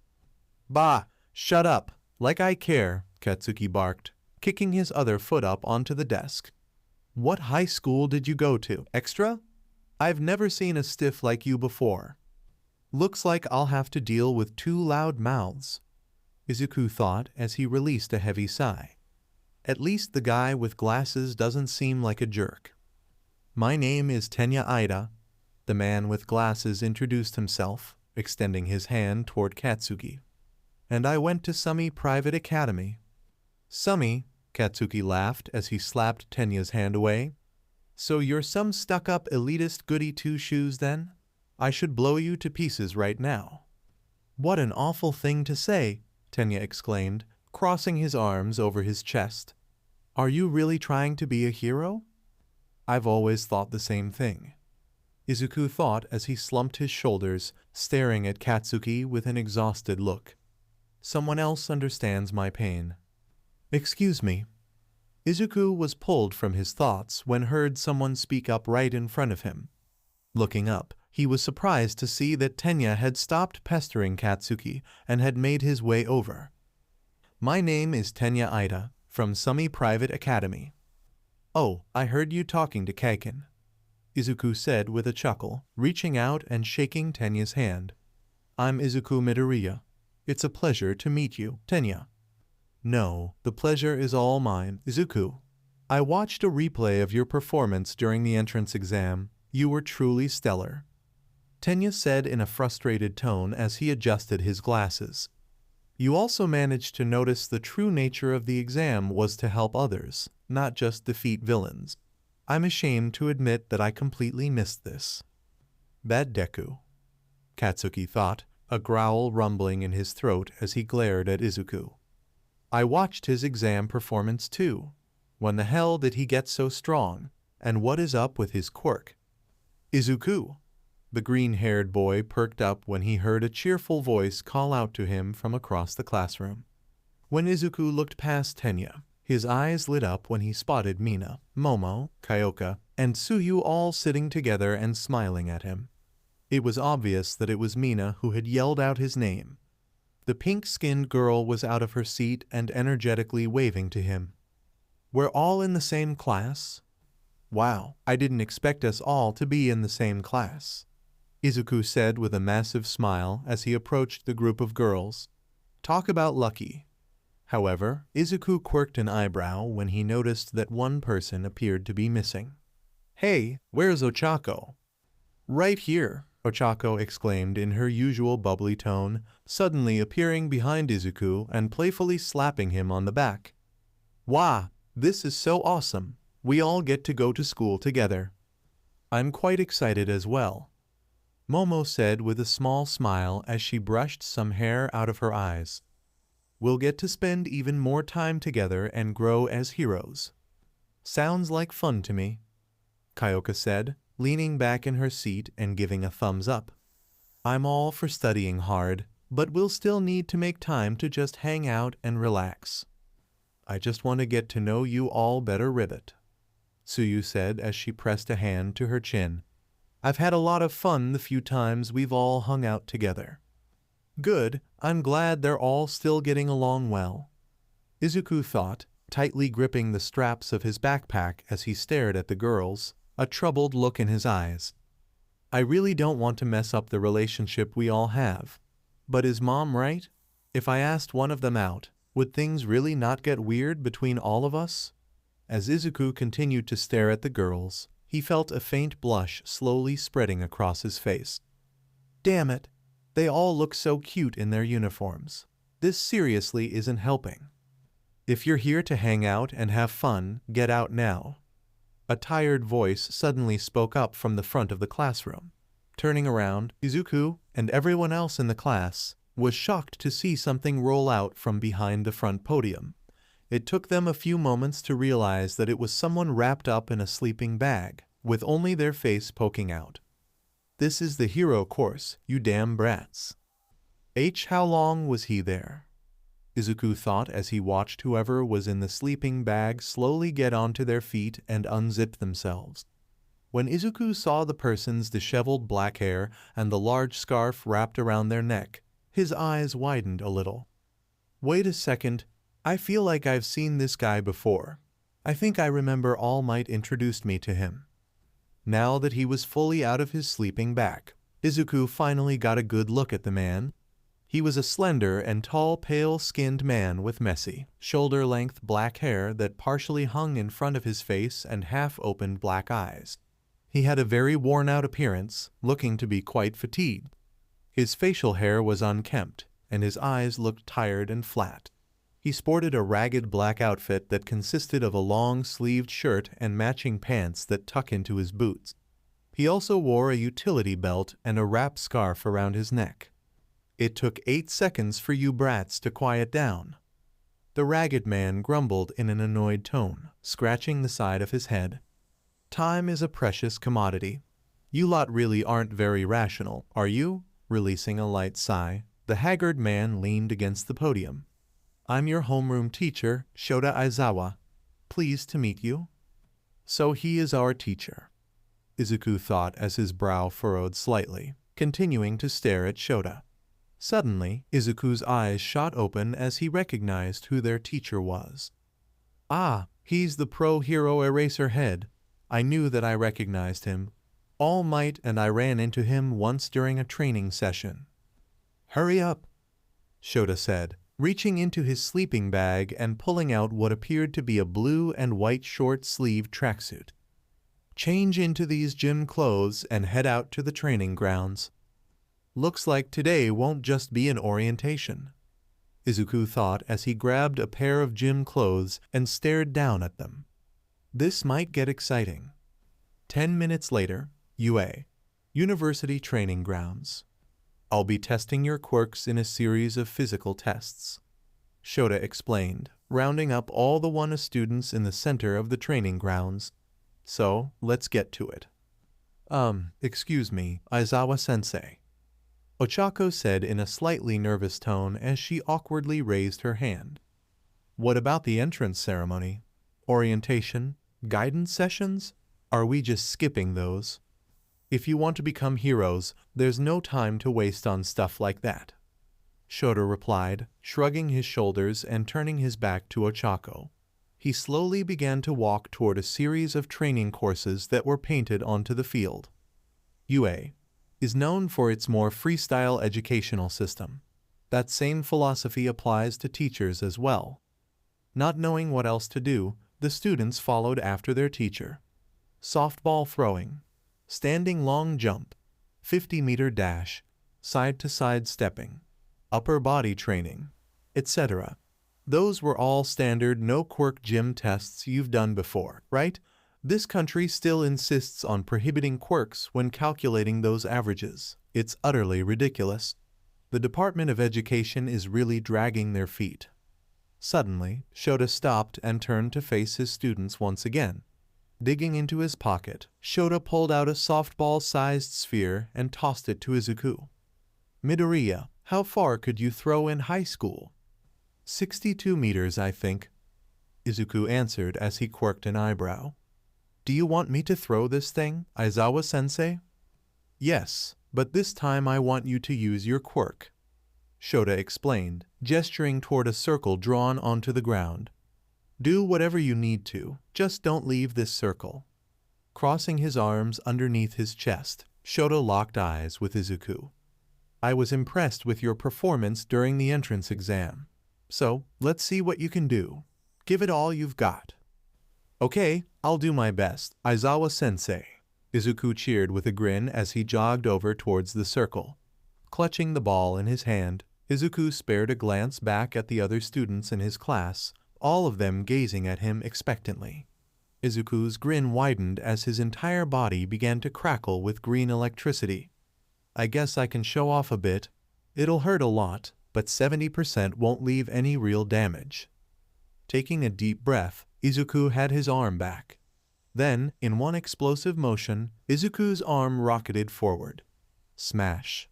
Bah! Shut up! Like I care, Katsuki barked, kicking his other foot up onto the desk. What high school did you go to, extra? I've never seen a stiff like you before. Looks like I'll have to deal with two loud mouths, Izuku thought as he released a heavy sigh. At least the guy with glasses doesn't seem like a jerk. My name is Tenya Ida, the man with glasses introduced himself, extending his hand toward Katsuki. And I went to Sumi Private Academy. Sumi, Katsuki laughed as he slapped Tenya's hand away. So you're some stuck-up elitist goody two-shoes then? I should blow you to pieces right now. What an awful thing to say, Tenya exclaimed, crossing his arms over his chest. Are you really trying to be a hero? I've always thought the same thing, Izuku thought as he slumped his shoulders, staring at Katsuki with an exhausted look. Someone else understands my pain. Excuse me. Izuku was pulled from his thoughts when heard someone speak up right in front of him. Looking up, he was surprised to see that Tenya had stopped pestering Katsuki and had made his way over. My name is Tenya Ida, from Sumi Private Academy. Oh, I heard you talking to Kaiken, Izuku said with a chuckle, reaching out and shaking Tenya's hand. I'm Izuku Midoriya. It's a pleasure to meet you, Tenya. No, the pleasure is all mine, Izuku. I watched a replay of your performance during the entrance exam. You were truly stellar, Tenya said in a frustrated tone as he adjusted his glasses. You also managed to notice the true nature of the exam was to help others, not just defeat villains. I'm ashamed to admit that I completely missed this. Bad Deku, Katsuki thought, a growl rumbling in his throat as he glared at Izuku. I watched his exam performance too. When the hell did he get so strong, and what is up with his quirk? Izuku! The green-haired boy perked up when he heard a cheerful voice call out to him from across the classroom. When Izuku looked past Tenya, his eyes lit up when he spotted Mina, Momo, Kyoka, and Tsuyu all sitting together and smiling at him. It was obvious that it was Mina who had yelled out his name. The pink-skinned girl was out of her seat and energetically waving to him. We're all in the same class? Wow, I didn't expect us all to be in the same class, Izuku said with a massive smile as he approached the group of girls. Talk about lucky. However, Izuku quirked an eyebrow when he noticed that one person appeared to be missing. Hey, where's Ochako? Right here, Ochako exclaimed in her usual bubbly tone, suddenly appearing behind Izuku and playfully slapping him on the back. Wah, this is so awesome. We all get to go to school together. I'm quite excited as well, Momo said with a small smile as she brushed some hair out of her eyes. We'll get to spend even more time together and grow as heroes. Sounds like fun to me, Kyoka said, leaning back in her seat and giving a thumbs up. I'm all for studying hard, but we'll still need to make time to just hang out and relax. I just want to get to know you all better, Ribbit, Suyu said as she pressed a hand to her chin. I've had a lot of fun the few times we've all hung out together. Good, I'm glad they're all still getting along well, Izuku thought, tightly gripping the straps of his backpack as he stared at the girls, a troubled look in his eyes. I really don't want to mess up the relationship we all have. But is Mom right? If I asked one of them out, would things really not get weird between all of us? As Izuku continued to stare at the girls, he felt a faint blush slowly spreading across his face. Damn it, they all look so cute in their uniforms. This seriously isn't helping. If you're here to hang out and have fun, get out now. A tired voice suddenly spoke up from the front of the classroom. Turning around, Izuku, and everyone else in the class, was shocked to see something roll out from behind the front podium. It took them a few moments to realize that it was someone wrapped up in a sleeping bag, with only their face poking out. This is the hero course, you damn brats. How long was he there? Izuku thought as he watched whoever was in the sleeping bag slowly get onto their feet and unzip themselves. When Izuku saw the person's disheveled black hair and the large scarf wrapped around their neck, his eyes widened a little. Wait a second, I feel like I've seen this guy before. I think I remember All Might introduced me to him. Now that he was fully out of his sleeping bag, Izuku finally got a good look at the man. He was a slender and tall, pale-skinned man with messy, shoulder-length black hair that partially hung in front of his face and half-opened black eyes. He had a very worn-out appearance, looking to be quite fatigued. His facial hair was unkempt, and his eyes looked tired and flat. He sported a ragged black outfit that consisted of a long-sleeved shirt and matching pants that tuck into his boots. He also wore a utility belt and a wrap scarf around his neck. It took 8 seconds for you brats to quiet down. The ragged man grumbled in an annoyed tone, scratching the side of his head. Time is a precious commodity. You lot really aren't very rational, are you? Releasing a light sigh, the haggard man leaned against the podium. I'm your homeroom teacher, Shota Aizawa. Pleased to meet you. So he is our teacher, Izuku thought as his brow furrowed slightly, continuing to stare at Shota. Suddenly, Izuku's eyes shot open as he recognized who their teacher was. Ah, he's the pro-hero Eraserhead. I knew that I recognized him. All Might and I ran into him once during a training session. Hurry up, Shota said, reaching into his sleeping bag and pulling out what appeared to be a blue and white short-sleeved tracksuit. Change into these gym clothes and head out to the training grounds. Looks like today won't just be an orientation, Izuku thought as he grabbed a pair of gym clothes and stared down at them. This might get exciting. 10 minutes later, UA, University Training Grounds. I'll be testing your quirks in a series of physical tests, Shota explained, rounding up all the Wanna students in the center of the training grounds. So, let's get to it. Excuse me, Aizawa-sensei, Ochako said in a slightly nervous tone as she awkwardly raised her hand. What about the entrance ceremony? Orientation? Guidance sessions? Are we just skipping those? If you want to become heroes, there's no time to waste on stuff like that, Shota replied, shrugging his shoulders and turning his back to Ochako. He slowly began to walk toward a series of training courses that were painted onto the field. UA is known for its more freestyle educational system. That same philosophy applies to teachers as well. Not knowing what else to do, the students followed after their teacher. Softball throwing, standing long jump, 50-meter dash, side-to-side stepping, upper body training, etc. Those were all standard no-quirk gym tests you've done before, right? This country still insists on prohibiting quirks when calculating those averages. It's utterly ridiculous. The Department of Education is really dragging their feet. Suddenly, Shota stopped and turned to face his students once again. Digging into his pocket, Shota pulled out a softball-sized sphere and tossed it to Izuku. Midoriya, how far could you throw in high school? 62 meters, I think. Izuku answered as he quirked an eyebrow. Do you want me to throw this thing, Aizawa-sensei? Yes, but this time I want you to use your quirk, Shota explained, gesturing toward a circle drawn onto the ground. Do whatever you need to, just don't leave this circle. Crossing his arms underneath his chest, Shota locked eyes with Izuku. I was impressed with your performance during the entrance exam. So, let's see what you can do. Give it all you've got. Okay, I'll do my best, Aizawa-sensei. Izuku cheered with a grin as he jogged over towards the circle. Clutching the ball in his hand, Izuku spared a glance back at the other students in his class, all of them gazing at him expectantly. Izuku's grin widened as his entire body began to crackle with green electricity. I guess I can show off a bit. It'll hurt a lot, but 70% won't leave any real damage. Taking a deep breath, Izuku had his arm back. Then, in one explosive motion, Izuku's arm rocketed forward. Smash.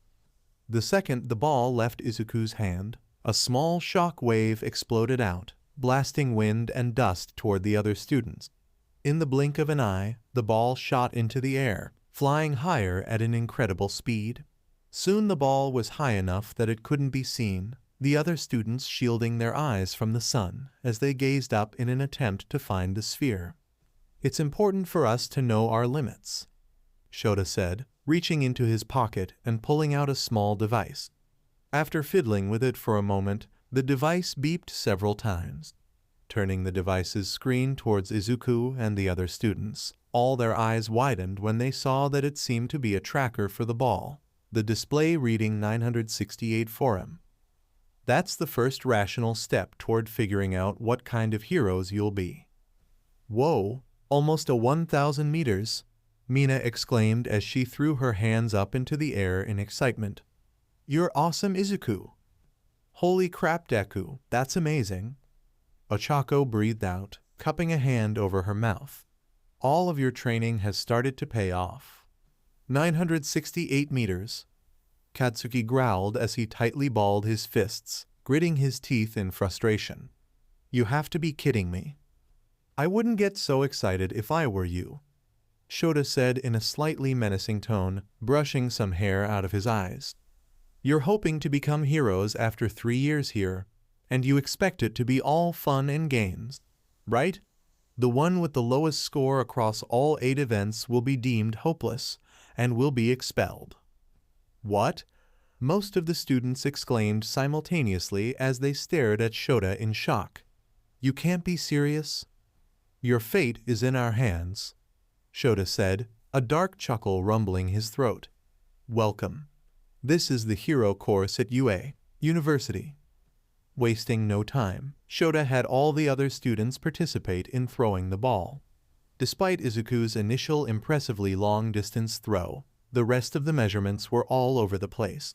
The second the ball left Izuku's hand, a small shock wave exploded out, blasting wind and dust toward the other students. In the blink of an eye, the ball shot into the air, flying higher at an incredible speed. Soon the ball was high enough that it couldn't be seen, the other students shielding their eyes from the sun as they gazed up in an attempt to find the sphere. It's important for us to know our limits, Shota said, reaching into his pocket and pulling out a small device. After fiddling with it for a moment, the device beeped several times. Turning the device's screen towards Izuku and the other students, all their eyes widened when they saw that it seemed to be a tracker for the ball, the display reading 968 Harem. That's the first rational step toward figuring out what kind of heroes you'll be. Whoa, almost 1,000 meters, Mina exclaimed as she threw her hands up into the air in excitement. You're awesome, Izuku. Holy crap, Deku, that's amazing. Ochako breathed out, cupping a hand over her mouth. All of your training has started to pay off. 968 meters. Katsuki growled as he tightly balled his fists, gritting his teeth in frustration. You have to be kidding me. I wouldn't get so excited if I were you, Shota said in a slightly menacing tone, brushing some hair out of his eyes. You're hoping to become heroes after 3 years here, and you expect it to be all fun and games, right? The one with the lowest score across all 8 events will be deemed hopeless and will be expelled. What? Most of the students exclaimed simultaneously as they stared at Shota in shock. You can't be serious? Your fate is in our hands, Shota said, a dark chuckle rumbling his throat. Welcome. This is the hero course at UA University. Wasting no time, Shota had all the other students participate in throwing the ball. Despite Izuku's initial impressively long-distance throw, the rest of the measurements were all over the place.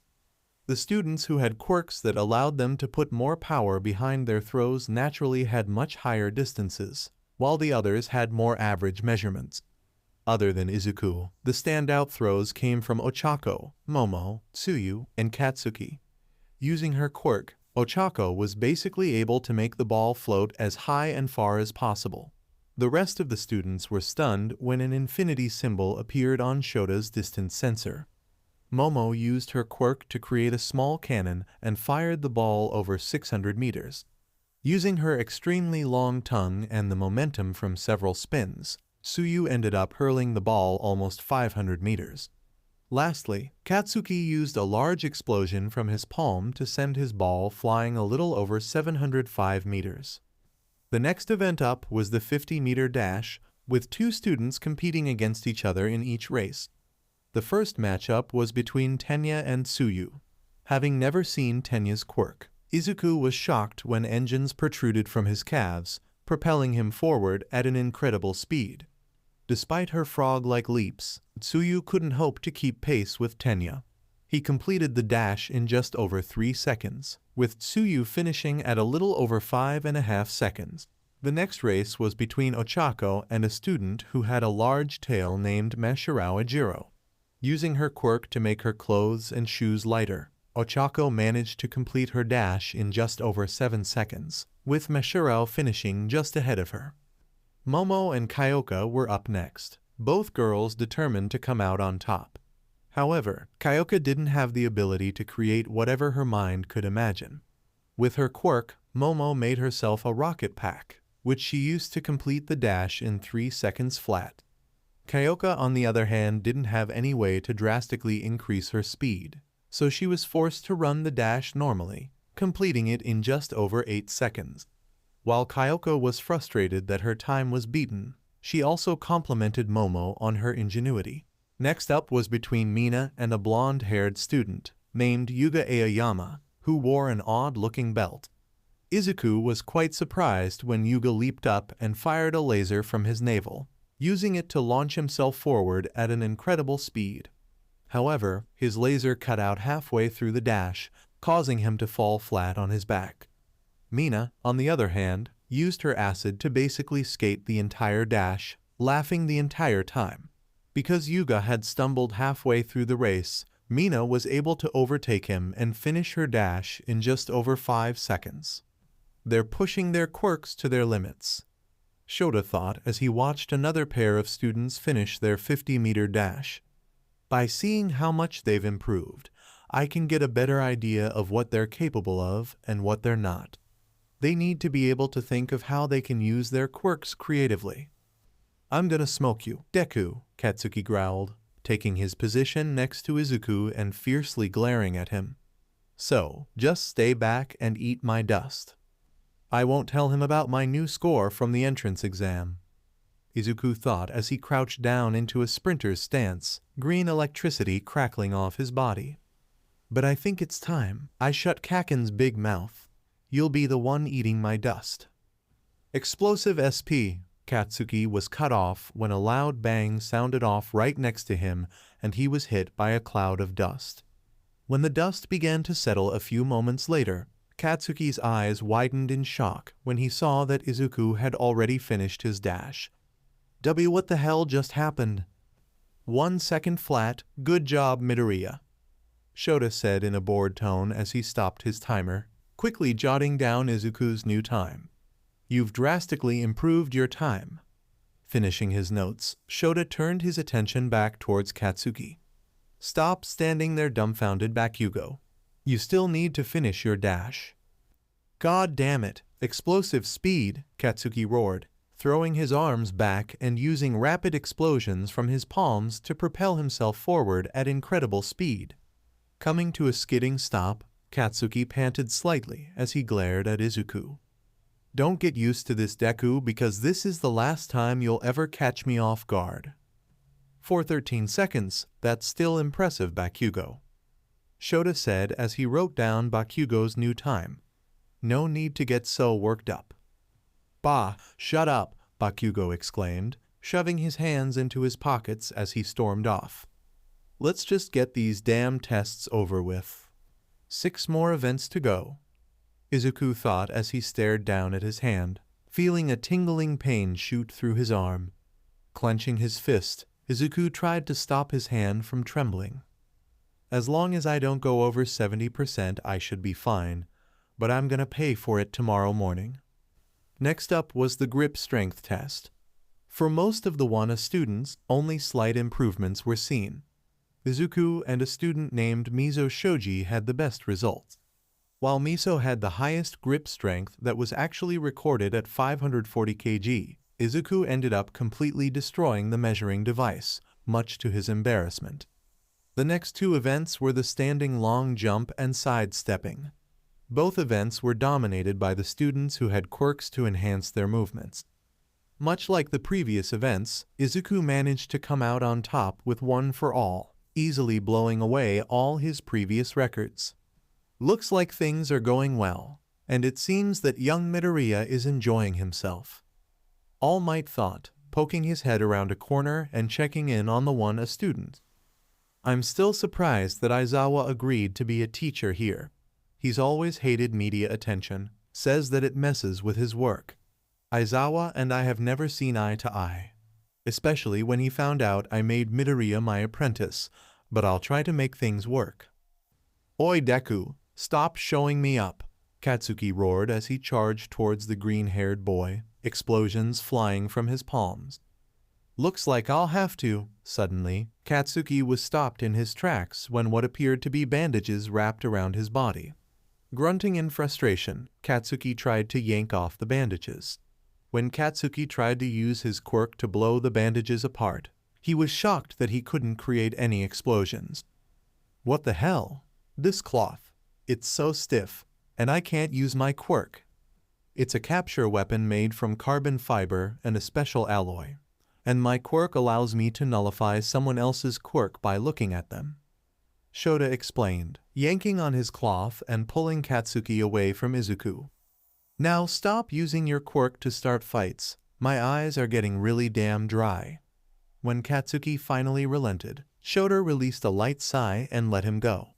The students who had quirks that allowed them to put more power behind their throws naturally had much higher distances, while the others had more average measurements. Other than Izuku, the standout throws came from Ochako, Momo, Tsuyu, and Katsuki. Using her quirk, Ochako was basically able to make the ball float as high and far as possible. The rest of the students were stunned when an infinity symbol appeared on Shota's distance sensor. Momo used her quirk to create a small cannon and fired the ball over 600 meters. Using her extremely long tongue and the momentum from several spins, Tsuyu ended up hurling the ball almost 500 meters. Lastly, Katsuki used a large explosion from his palm to send his ball flying a little over 705 meters. The next event up was the 50-meter dash, with 2 students competing against each other in each race. The first matchup was between Tenya and Tsuyu. Having never seen Tenya's quirk, Izuku was shocked when engines protruded from his calves, propelling him forward at an incredible speed. Despite her frog-like leaps, Tsuyu couldn't hope to keep pace with Tenya. He completed the dash in just over 3 seconds, with Tsuyu finishing at a little over 5.5 seconds. The next race was between Ochako and a student who had a large tail named Mashirao Ajiro. Using her quirk to make her clothes and shoes lighter, Ochako managed to complete her dash in just over 7 seconds, with Mashiro finishing just ahead of her. Momo and Kyoka were up next, both girls determined to come out on top. However, Kyoka didn't have the ability to create whatever her mind could imagine. With her quirk, Momo made herself a rocket pack, which she used to complete the dash in 3 seconds flat. Kyoka, on the other hand, didn't have any way to drastically increase her speed, so she was forced to run the dash normally, completing it in just over 8 seconds. While Kyoka was frustrated that her time was beaten, she also complimented Momo on her ingenuity. Next up was between Mina and a blonde-haired student named Yuga Aoyama, who wore an odd-looking belt. Izuku was quite surprised when Yuga leaped up and fired a laser from his navel, using it to launch himself forward at an incredible speed. However, his laser cut out halfway through the dash, causing him to fall flat on his back. Mina, on the other hand, used her acid to basically skate the entire dash, laughing the entire time. Because Yuga had stumbled halfway through the race, Mina was able to overtake him and finish her dash in just over 5 seconds. They're pushing their quirks to their limits, Shota thought as he watched another pair of students finish their 50-meter dash. By seeing how much they've improved, I can get a better idea of what they're capable of and what they're not. They need to be able to think of how they can use their quirks creatively. "I'm gonna smoke you, Deku," Katsuki growled, taking his position next to Izuku and fiercely glaring at him. "So, just stay back and eat my dust. I won't tell him about my new score from the entrance exam," Izuku thought as he crouched down into a sprinter's stance, green electricity crackling off his body. "But I think it's time I shut Kaken's big mouth. You'll be the one eating my dust." "Explosive SP," Katsuki was cut off when a loud bang sounded off right next to him and he was hit by a cloud of dust. When the dust began to settle a few moments later, Katsuki's eyes widened in shock when he saw that Izuku had already finished his dash. What the hell just happened?" "1 second flat, good job, Midoriya," Shota said in a bored tone as he stopped his timer, quickly jotting down Izuku's new time. "You've drastically improved your time." Finishing his notes, Shota turned his attention back towards Katsuki. "Stop standing there dumbfounded, Bakugo. You still need to finish your dash." "God damn it, explosive speed," Katsuki roared, throwing his arms back and using rapid explosions from his palms to propel himself forward at incredible speed. Coming to a skidding stop, Katsuki panted slightly as he glared at Izuku. "Don't get used to this, Deku, because this is the last time you'll ever catch me off guard." "For 13 seconds, that's still impressive, Bakugo," Shota said as he wrote down Bakugo's new time. "No need to get so worked up." "Bah, shut up," Bakugo exclaimed, shoving his hands into his pockets as he stormed off. "Let's just get these damn tests over with. 6 more events to go," Izuku thought as he stared down at his hand, feeling a tingling pain shoot through his arm. Clenching his fist, Izuku tried to stop his hand from trembling. "As long as I don't go over 70%, I should be fine, but I'm gonna pay for it tomorrow morning." Next up was the grip strength test. For most of the WANA students, only slight improvements were seen. Izuku and a student named Miso Shoji had the best results. While Miso had the highest grip strength that was actually recorded at 540 kg, Izuku ended up completely destroying the measuring device, much to his embarrassment. The next 2 events were the standing long jump and sidestepping. Both events were dominated by the students who had quirks to enhance their movements. Much like the previous events, Izuku managed to come out on top with 1 for all, easily blowing away all his previous records. Looks like things are going well, and it seems that young Midoriya is enjoying himself, All Might thought, poking his head around a corner and checking in on the one a student. "I'm still surprised that Aizawa agreed to be a teacher here. He's always hated media attention, says that it messes with his work. Aizawa and I have never seen eye to eye, especially when he found out I made Midoriya my apprentice, but I'll try to make things work." Oi Deku, stop showing me up, Katsuki roared as he charged towards the green-haired boy, explosions flying from his palms. Looks like I'll have to. Suddenly, Katsuki was stopped in his tracks when what appeared to be bandages wrapped around his body. Grunting in frustration, Katsuki tried to yank off the bandages. When Katsuki tried to use his quirk to blow the bandages apart, he was shocked that he couldn't create any explosions. What the hell? This cloth. It's so stiff, and I can't use my quirk. It's a capture weapon made from carbon fiber and a special alloy, and my quirk allows me to nullify someone else's quirk by looking at them. Shota explained, yanking on his cloth and pulling Katsuki away from Izuku. Now stop using your quirk to start fights. My eyes are getting really damn dry. When Katsuki finally relented, Shota released a light sigh and let him go.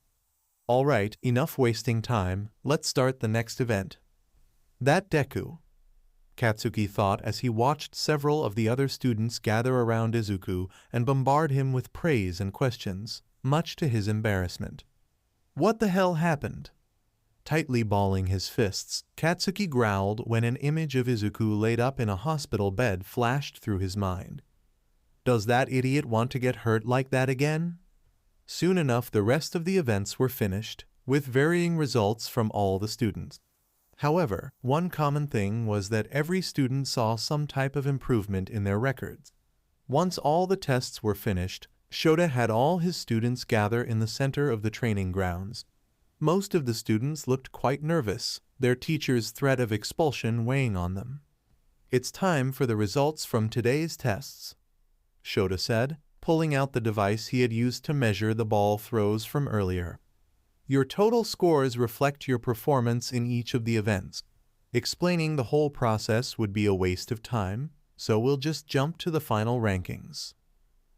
Alright, enough wasting time, let's start the next event. That Deku, Katsuki thought as he watched several of the other students gather around Izuku and bombard him with praise and questions, much to his embarrassment. What the hell happened? Tightly balling his fists, Katsuki growled when an image of Izuku laid up in a hospital bed flashed through his mind. Does that idiot want to get hurt like that again? Soon enough the rest of the events were finished, with varying results from all the students. However, one common thing was that every student saw some type of improvement in their records. Once all the tests were finished, Shota had all his students gather in the center of the training grounds. Most of the students looked quite nervous, their teacher's threat of expulsion weighing on them. It's time for the results from today's tests, Shota said, pulling out the device he had used to measure the ball throws from earlier. Your total scores reflect your performance in each of the events. Explaining the whole process would be a waste of time, so we'll just jump to the final rankings.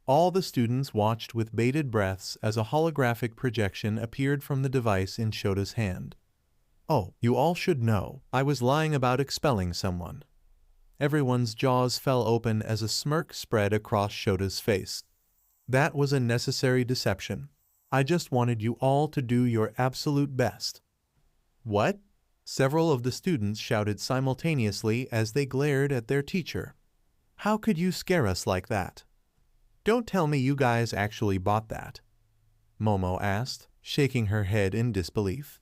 All the students watched with bated breaths as a holographic projection appeared from the device in Shota's hand. Oh, you all should know, I was lying about expelling someone. Everyone's jaws fell open as a smirk spread across Shota's face. That was a necessary deception. I just wanted you all to do your absolute best. What? Several of the students shouted simultaneously as they glared at their teacher. How could you scare us like that? Don't tell me you guys actually bought that, Momo asked, shaking her head in disbelief.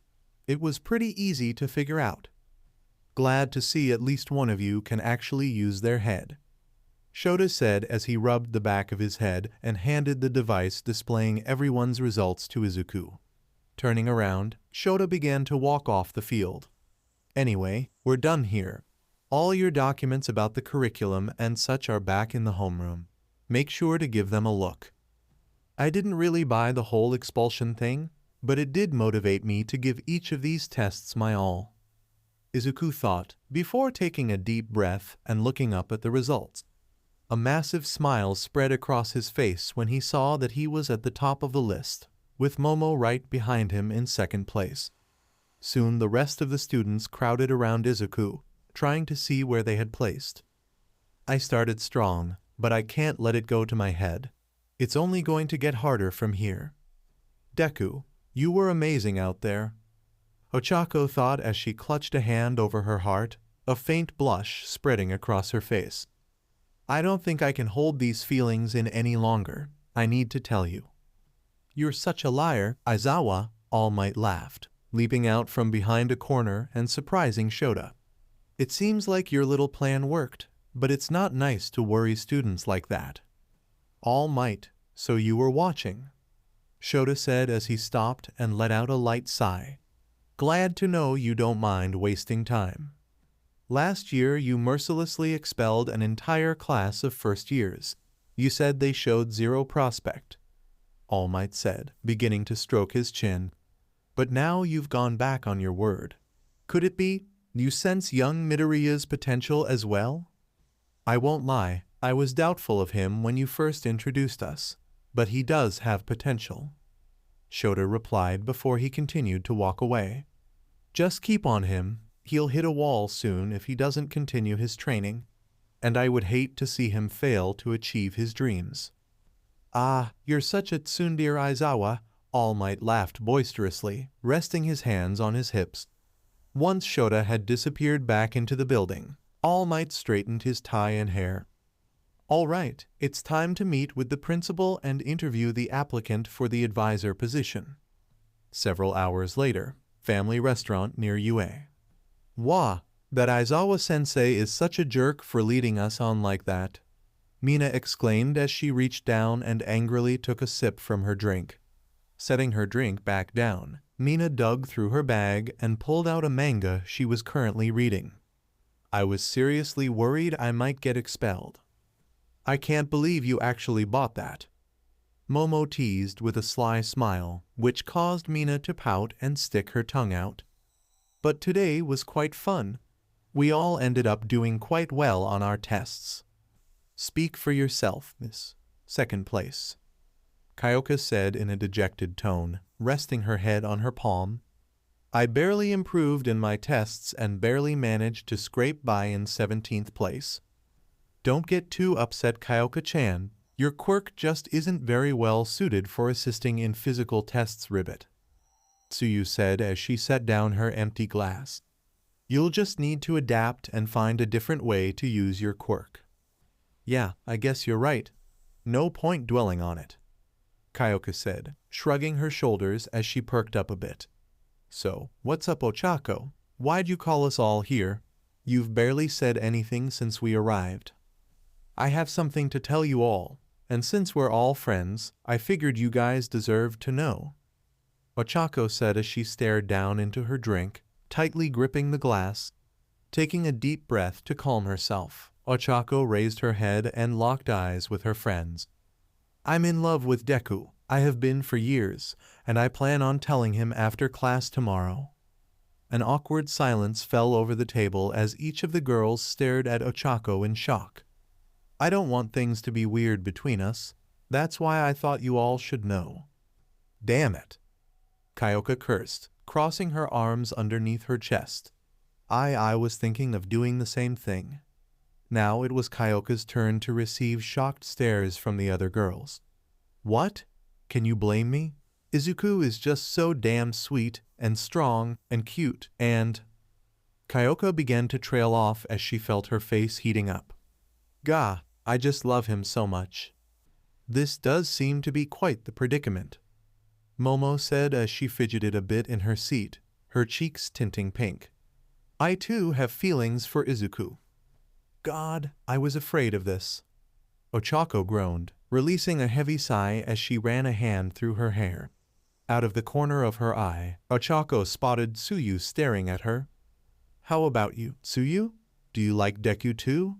It was pretty easy to figure out. Glad to see at least one of you can actually use their head, Shota said as he rubbed the back of his head and handed the device displaying everyone's results to Izuku. Turning around, Shota began to walk off the field. Anyway, we're done here. All your documents about the curriculum and such are back in the homeroom. Make sure to give them a look. I didn't really buy the whole expulsion thing, but it did motivate me to give each of these tests my all, Izuku thought, before taking a deep breath and looking up at the results. A massive smile spread across his face when he saw that he was at the top of the list, with Momo right behind him in second place. Soon the rest of the students crowded around Izuku, trying to see where they had placed. I started strong, but I can't let it go to my head. It's only going to get harder from here. Deku, you were amazing out there, Ochako thought as she clutched a hand over her heart, a faint blush spreading across her face. I don't think I can hold these feelings in any longer. I need to tell you. You're such a liar, Aizawa, All Might laughed, leaping out from behind a corner and surprising Shota. It seems like your little plan worked, but it's not nice to worry students like that. All Might, so you were watching, Shota said as he stopped and let out a light sigh. Glad to know you don't mind wasting time. Last year you mercilessly expelled an entire class of first years. You said they showed zero prospect, All Might said, beginning to stroke his chin. But now you've gone back on your word. Could it be you sense young Midoriya's potential as well? I won't lie, I was doubtful of him when you first introduced us, but he does have potential, Shota replied before he continued to walk away. Just keep on him. He'll hit a wall soon if he doesn't continue his training, and I would hate to see him fail to achieve his dreams. Ah, you're such a tsundere Aizawa, All Might laughed boisterously, resting his hands on his hips. Once Shota had disappeared back into the building, All Might straightened his tie and hair. All right, it's time to meet with the principal and interview the applicant for the advisor position. Several hours later, family restaurant near UA. Wah, that Aizawa-sensei is such a jerk for leading us on like that, Mina exclaimed as she reached down and angrily took a sip from her drink. Setting her drink back down, Mina dug through her bag and pulled out a manga she was currently reading. I was seriously worried I might get expelled. I can't believe you actually bought that, Momo teased with a sly smile, which caused Mina to pout and stick her tongue out. But today was quite fun. We all ended up doing quite well on our tests. Speak for yourself, miss. Second place, Kyoka said in a dejected tone, resting her head on her palm. I barely improved in my tests and barely managed to scrape by in 17th place. Don't get too upset, Kyoka-chan. Your quirk just isn't very well suited for assisting in physical tests, Ribbit, Tsuyu said as she set down her empty glass. You'll just need to adapt and find a different way to use your quirk. Yeah, I guess you're right. No point dwelling on it, Kyoka said, shrugging her shoulders as she perked up a bit. So, what's up, Ochako? Why'd you call us all here? You've barely said anything since we arrived. I have something to tell you all, and since we're all friends, I figured you guys deserved to know, Ochako said as she stared down into her drink, tightly gripping the glass. Taking a deep breath to calm herself, Ochako raised her head and locked eyes with her friends. I'm in love with Deku. I have been for years, and I plan on telling him after class tomorrow. An awkward silence fell over the table as each of the girls stared at Ochako in shock. I don't want things to be weird between us. That's why I thought you all should know. Damn it, Kyoka cursed, crossing her arms underneath her chest. I was thinking of doing the same thing. Now it was Kyoka's turn to receive shocked stares from the other girls. What? Can you blame me? Izuku is just so damn sweet and strong and cute and… Kyoka began to trail off as she felt her face heating up. Gah, I just love him so much. This does seem to be quite the predicament, Momo said as she fidgeted a bit in her seat, her cheeks tinting pink. I too have feelings for Izuku. God, I was afraid of this, Ochako groaned, releasing a heavy sigh as she ran a hand through her hair. Out of the corner of her eye, Ochako spotted Tsuyu staring at her. How about you, Tsuyu? Do you like Deku too?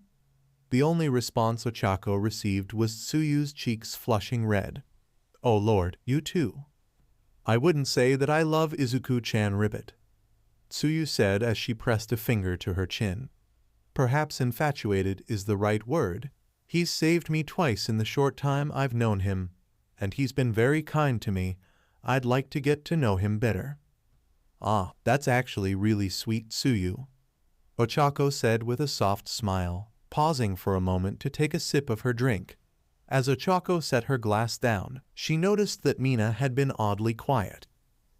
The only response Ochako received was Tsuyu's cheeks flushing red. Oh Lord, you too. I wouldn't say that I love Izuku-chan, Ribbit, Tsuyu said as she pressed a finger to her chin. Perhaps infatuated is the right word. He's saved me twice in the short time I've known him, and he's been very kind to me. I'd like to get to know him better. Ah, that's actually really sweet, Tsuyu, Ochako said with a soft smile, pausing for a moment to take a sip of her drink. As Ochako set her glass down, she noticed that Mina had been oddly quiet.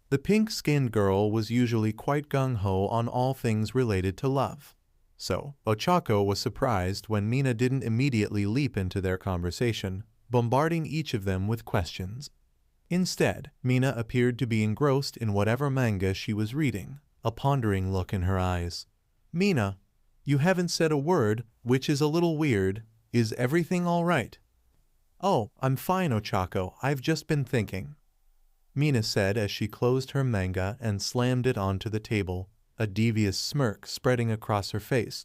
The pink-skinned girl was usually quite gung-ho on all things related to love. So, Ochako was surprised when Mina didn't immediately leap into their conversation, bombarding each of them with questions. Instead, Mina appeared to be engrossed in whatever manga she was reading, a pondering look in her eyes. Mina, you haven't said a word, which is a little weird. Is everything all right? Oh, I'm fine, Ochako. I've just been thinking, Mina said as she closed her manga and slammed it onto the table, a devious smirk spreading across her face.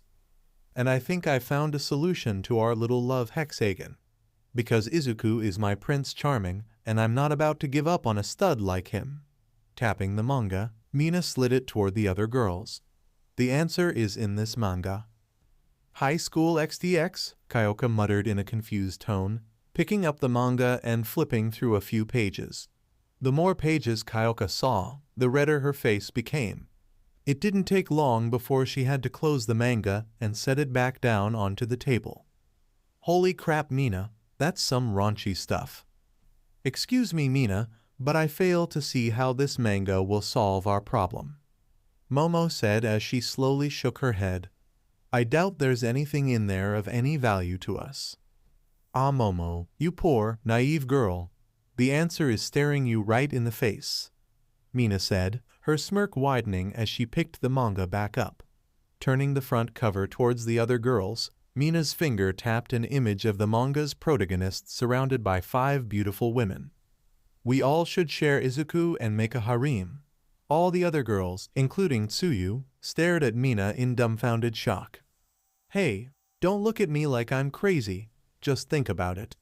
And I think I found a solution to our little love hexagon. Because Izuku is my Prince Charming, and I'm not about to give up on a stud like him. Tapping the manga, Mina slid it toward the other girls. The answer is in this manga. High School XDX, Kyoka muttered in a confused tone, picking up the manga and flipping through a few pages. The more pages Kyoka saw, the redder her face became. It didn't take long before she had to close the manga and set it back down onto the table. Holy crap, Mina, that's some raunchy stuff. Excuse me, Mina, but I fail to see how this manga will solve our problem. Momo said as she slowly shook her head. I doubt there's anything in there of any value to us. Ah, Momo, you poor, naive girl. The answer is staring you right in the face, Mina said, her smirk widening as she picked the manga back up. Turning the front cover towards the other girls, Mina's finger tapped an image of the manga's protagonist surrounded by 5 beautiful women. We all should share Izuku and make a harem. All the other girls, including Tsuyu, stared at Mina in dumbfounded shock. Hey, don't look at me like I'm crazy. Just think about it.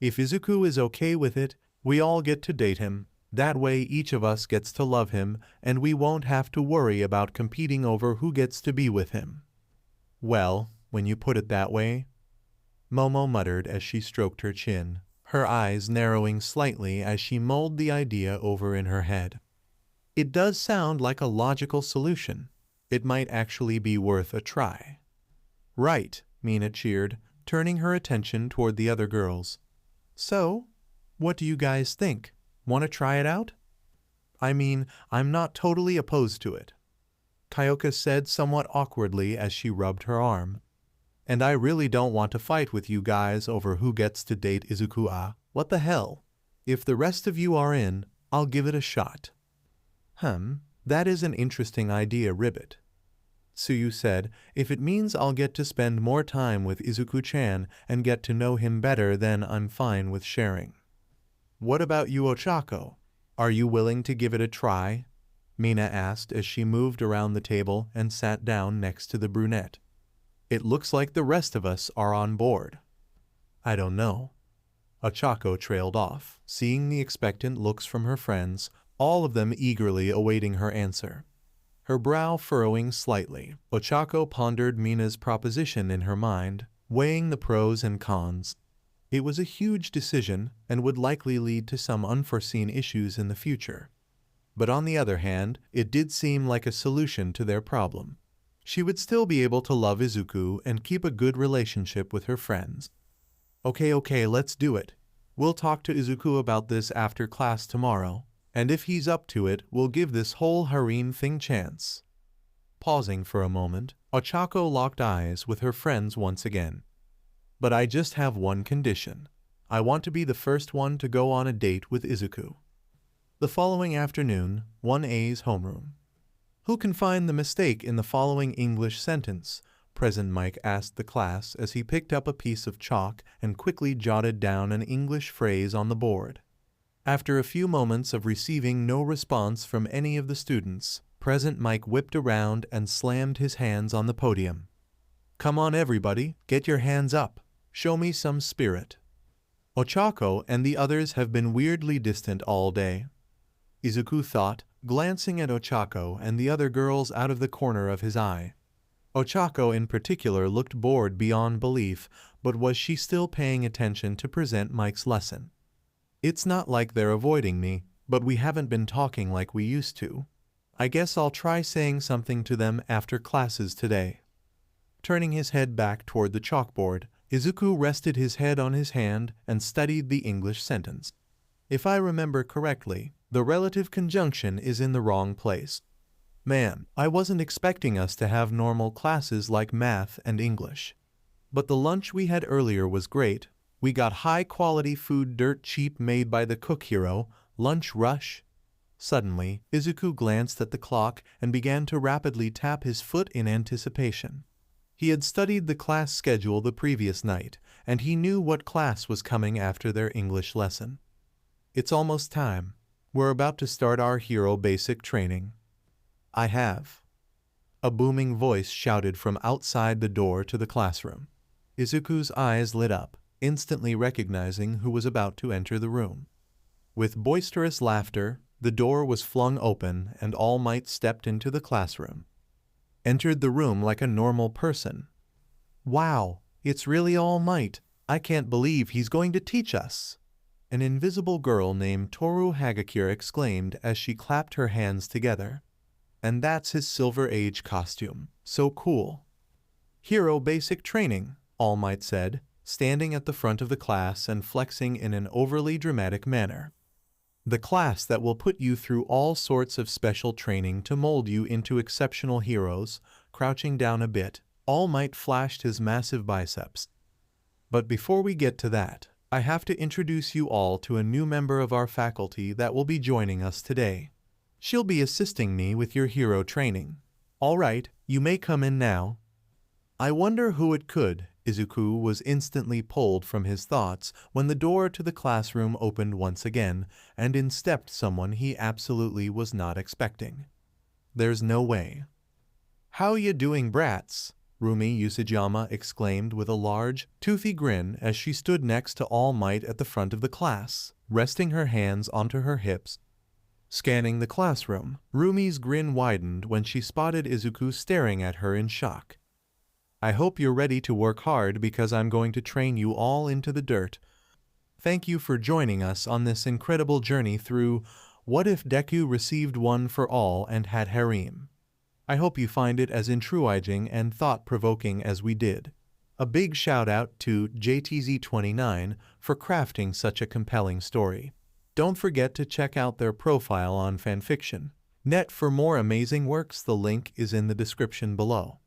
If Izuku is okay with it, we all get to date him. That way each of us gets to love him, and we won't have to worry about competing over who gets to be with him. Well, when you put it that way, Momo muttered as she stroked her chin, her eyes narrowing slightly as she mulled the idea over in her head. It does sound like a logical solution. It might actually be worth a try. Right, Mina cheered, turning her attention toward the other girls. So, what do you guys think? Want to try it out? I mean, I'm not totally opposed to it, Kyoka said somewhat awkwardly as she rubbed her arm. And I really don't want to fight with you guys over who gets to date Izuku. What the hell? If the rest of you are in, I'll give it a shot. That is an interesting idea, Ribbit, Tsuyu said. If it means I'll get to spend more time with Izuku-chan and get to know him better, then I'm fine with sharing. What about you, Ochako? Are you willing to give it a try? Mina asked as she moved around the table and sat down next to the brunette. It looks like the rest of us are on board. I don't know. Ochako trailed off, seeing the expectant looks from her friends, all of them eagerly awaiting her answer. Her brow furrowing slightly, Ochako pondered Mina's proposition in her mind, weighing the pros and cons. It was a huge decision and would likely lead to some unforeseen issues in the future. But on the other hand, it did seem like a solution to their problem. She would still be able to love Izuku and keep a good relationship with her friends. Okay, let's do it. We'll talk to Izuku about this after class tomorrow, and if he's up to it, we'll give this whole harem thing chance. Pausing for a moment, Ochako locked eyes with her friends once again. But I just have one condition. I want to be the first one to go on a date with Izuku. The following afternoon, 1A's homeroom. Who can find the mistake in the following English sentence? Present Mike asked the class as he picked up a piece of chalk and quickly jotted down an English phrase on the board. After a few moments of receiving no response from any of the students, Present Mike whipped around and slammed his hands on the podium. Come on everybody, get your hands up. Show me some spirit. Ochako and the others have been weirdly distant all day, Izuku thought, glancing at Ochako and the other girls out of the corner of his eye. Ochako in particular looked bored beyond belief, but was she still paying attention to Present Mike's lesson? It's not like they're avoiding me, but we haven't been talking like we used to. I guess I'll try saying something to them after classes today. Turning his head back toward the chalkboard, Izuku rested his head on his hand and studied the English sentence. If I remember correctly, the relative conjunction is in the wrong place. Man, I wasn't expecting us to have normal classes like math and English. But the lunch we had earlier was great. We got high-quality food dirt cheap made by the cook hero, lunch rush. Suddenly, Izuku glanced at the clock and began to rapidly tap his foot in anticipation. He had studied the class schedule the previous night, and he knew what class was coming after their English lesson. It's almost time. We're about to start our hero basic training. I have. A booming voice shouted from outside the door to the classroom. Izuku's eyes lit up, instantly recognizing who was about to enter the room. With boisterous laughter, the door was flung open and All Might stepped into the classroom. Entered the room like a normal person. Wow, it's really All Might. I can't believe he's going to teach us. An invisible girl named Toru Hagakure exclaimed as she clapped her hands together. And that's his Silver Age costume. So cool. Hero basic training, All Might said, standing at the front of the class and flexing in an overly dramatic manner. The class that will put you through all sorts of special training to mold you into exceptional heroes. Crouching down a bit, All Might flashed his massive biceps. But before we get to that, I have to introduce you all to a new member of our faculty that will be joining us today. She'll be assisting me with your hero training. All right, you may come in now. I wonder who it could. Izuku was instantly pulled from his thoughts when the door to the classroom opened once again, and in stepped someone he absolutely was not expecting. There's no way. How ya doing, brats? Rumi Usajima exclaimed with a large, toothy grin as she stood next to All Might at the front of the class, resting her hands onto her hips. Scanning the classroom, Rumi's grin widened when she spotted Izuku staring at her in shock. I hope you're ready to work hard because I'm going to train you all into the dirt. Thank you for joining us on this incredible journey through What If Deku Received One for All and Had Harem. I hope you find it as intriguing and thought-provoking as we did. A big shout out to JTZ29 for crafting such a compelling story. Don't forget to check out their profile on fanfiction.net for more amazing works. The link is in the description below.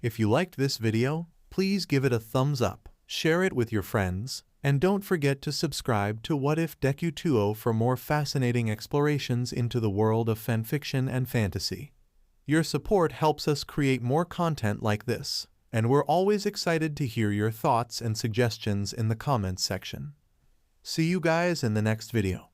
If you liked this video, please give it a thumbs up, share it with your friends, and don't forget to subscribe to What If Deku 2 for more fascinating explorations into the world of fanfiction and fantasy. Your support helps us create more content like this, and we're always excited to hear your thoughts and suggestions in the comments section. See you guys in the next video.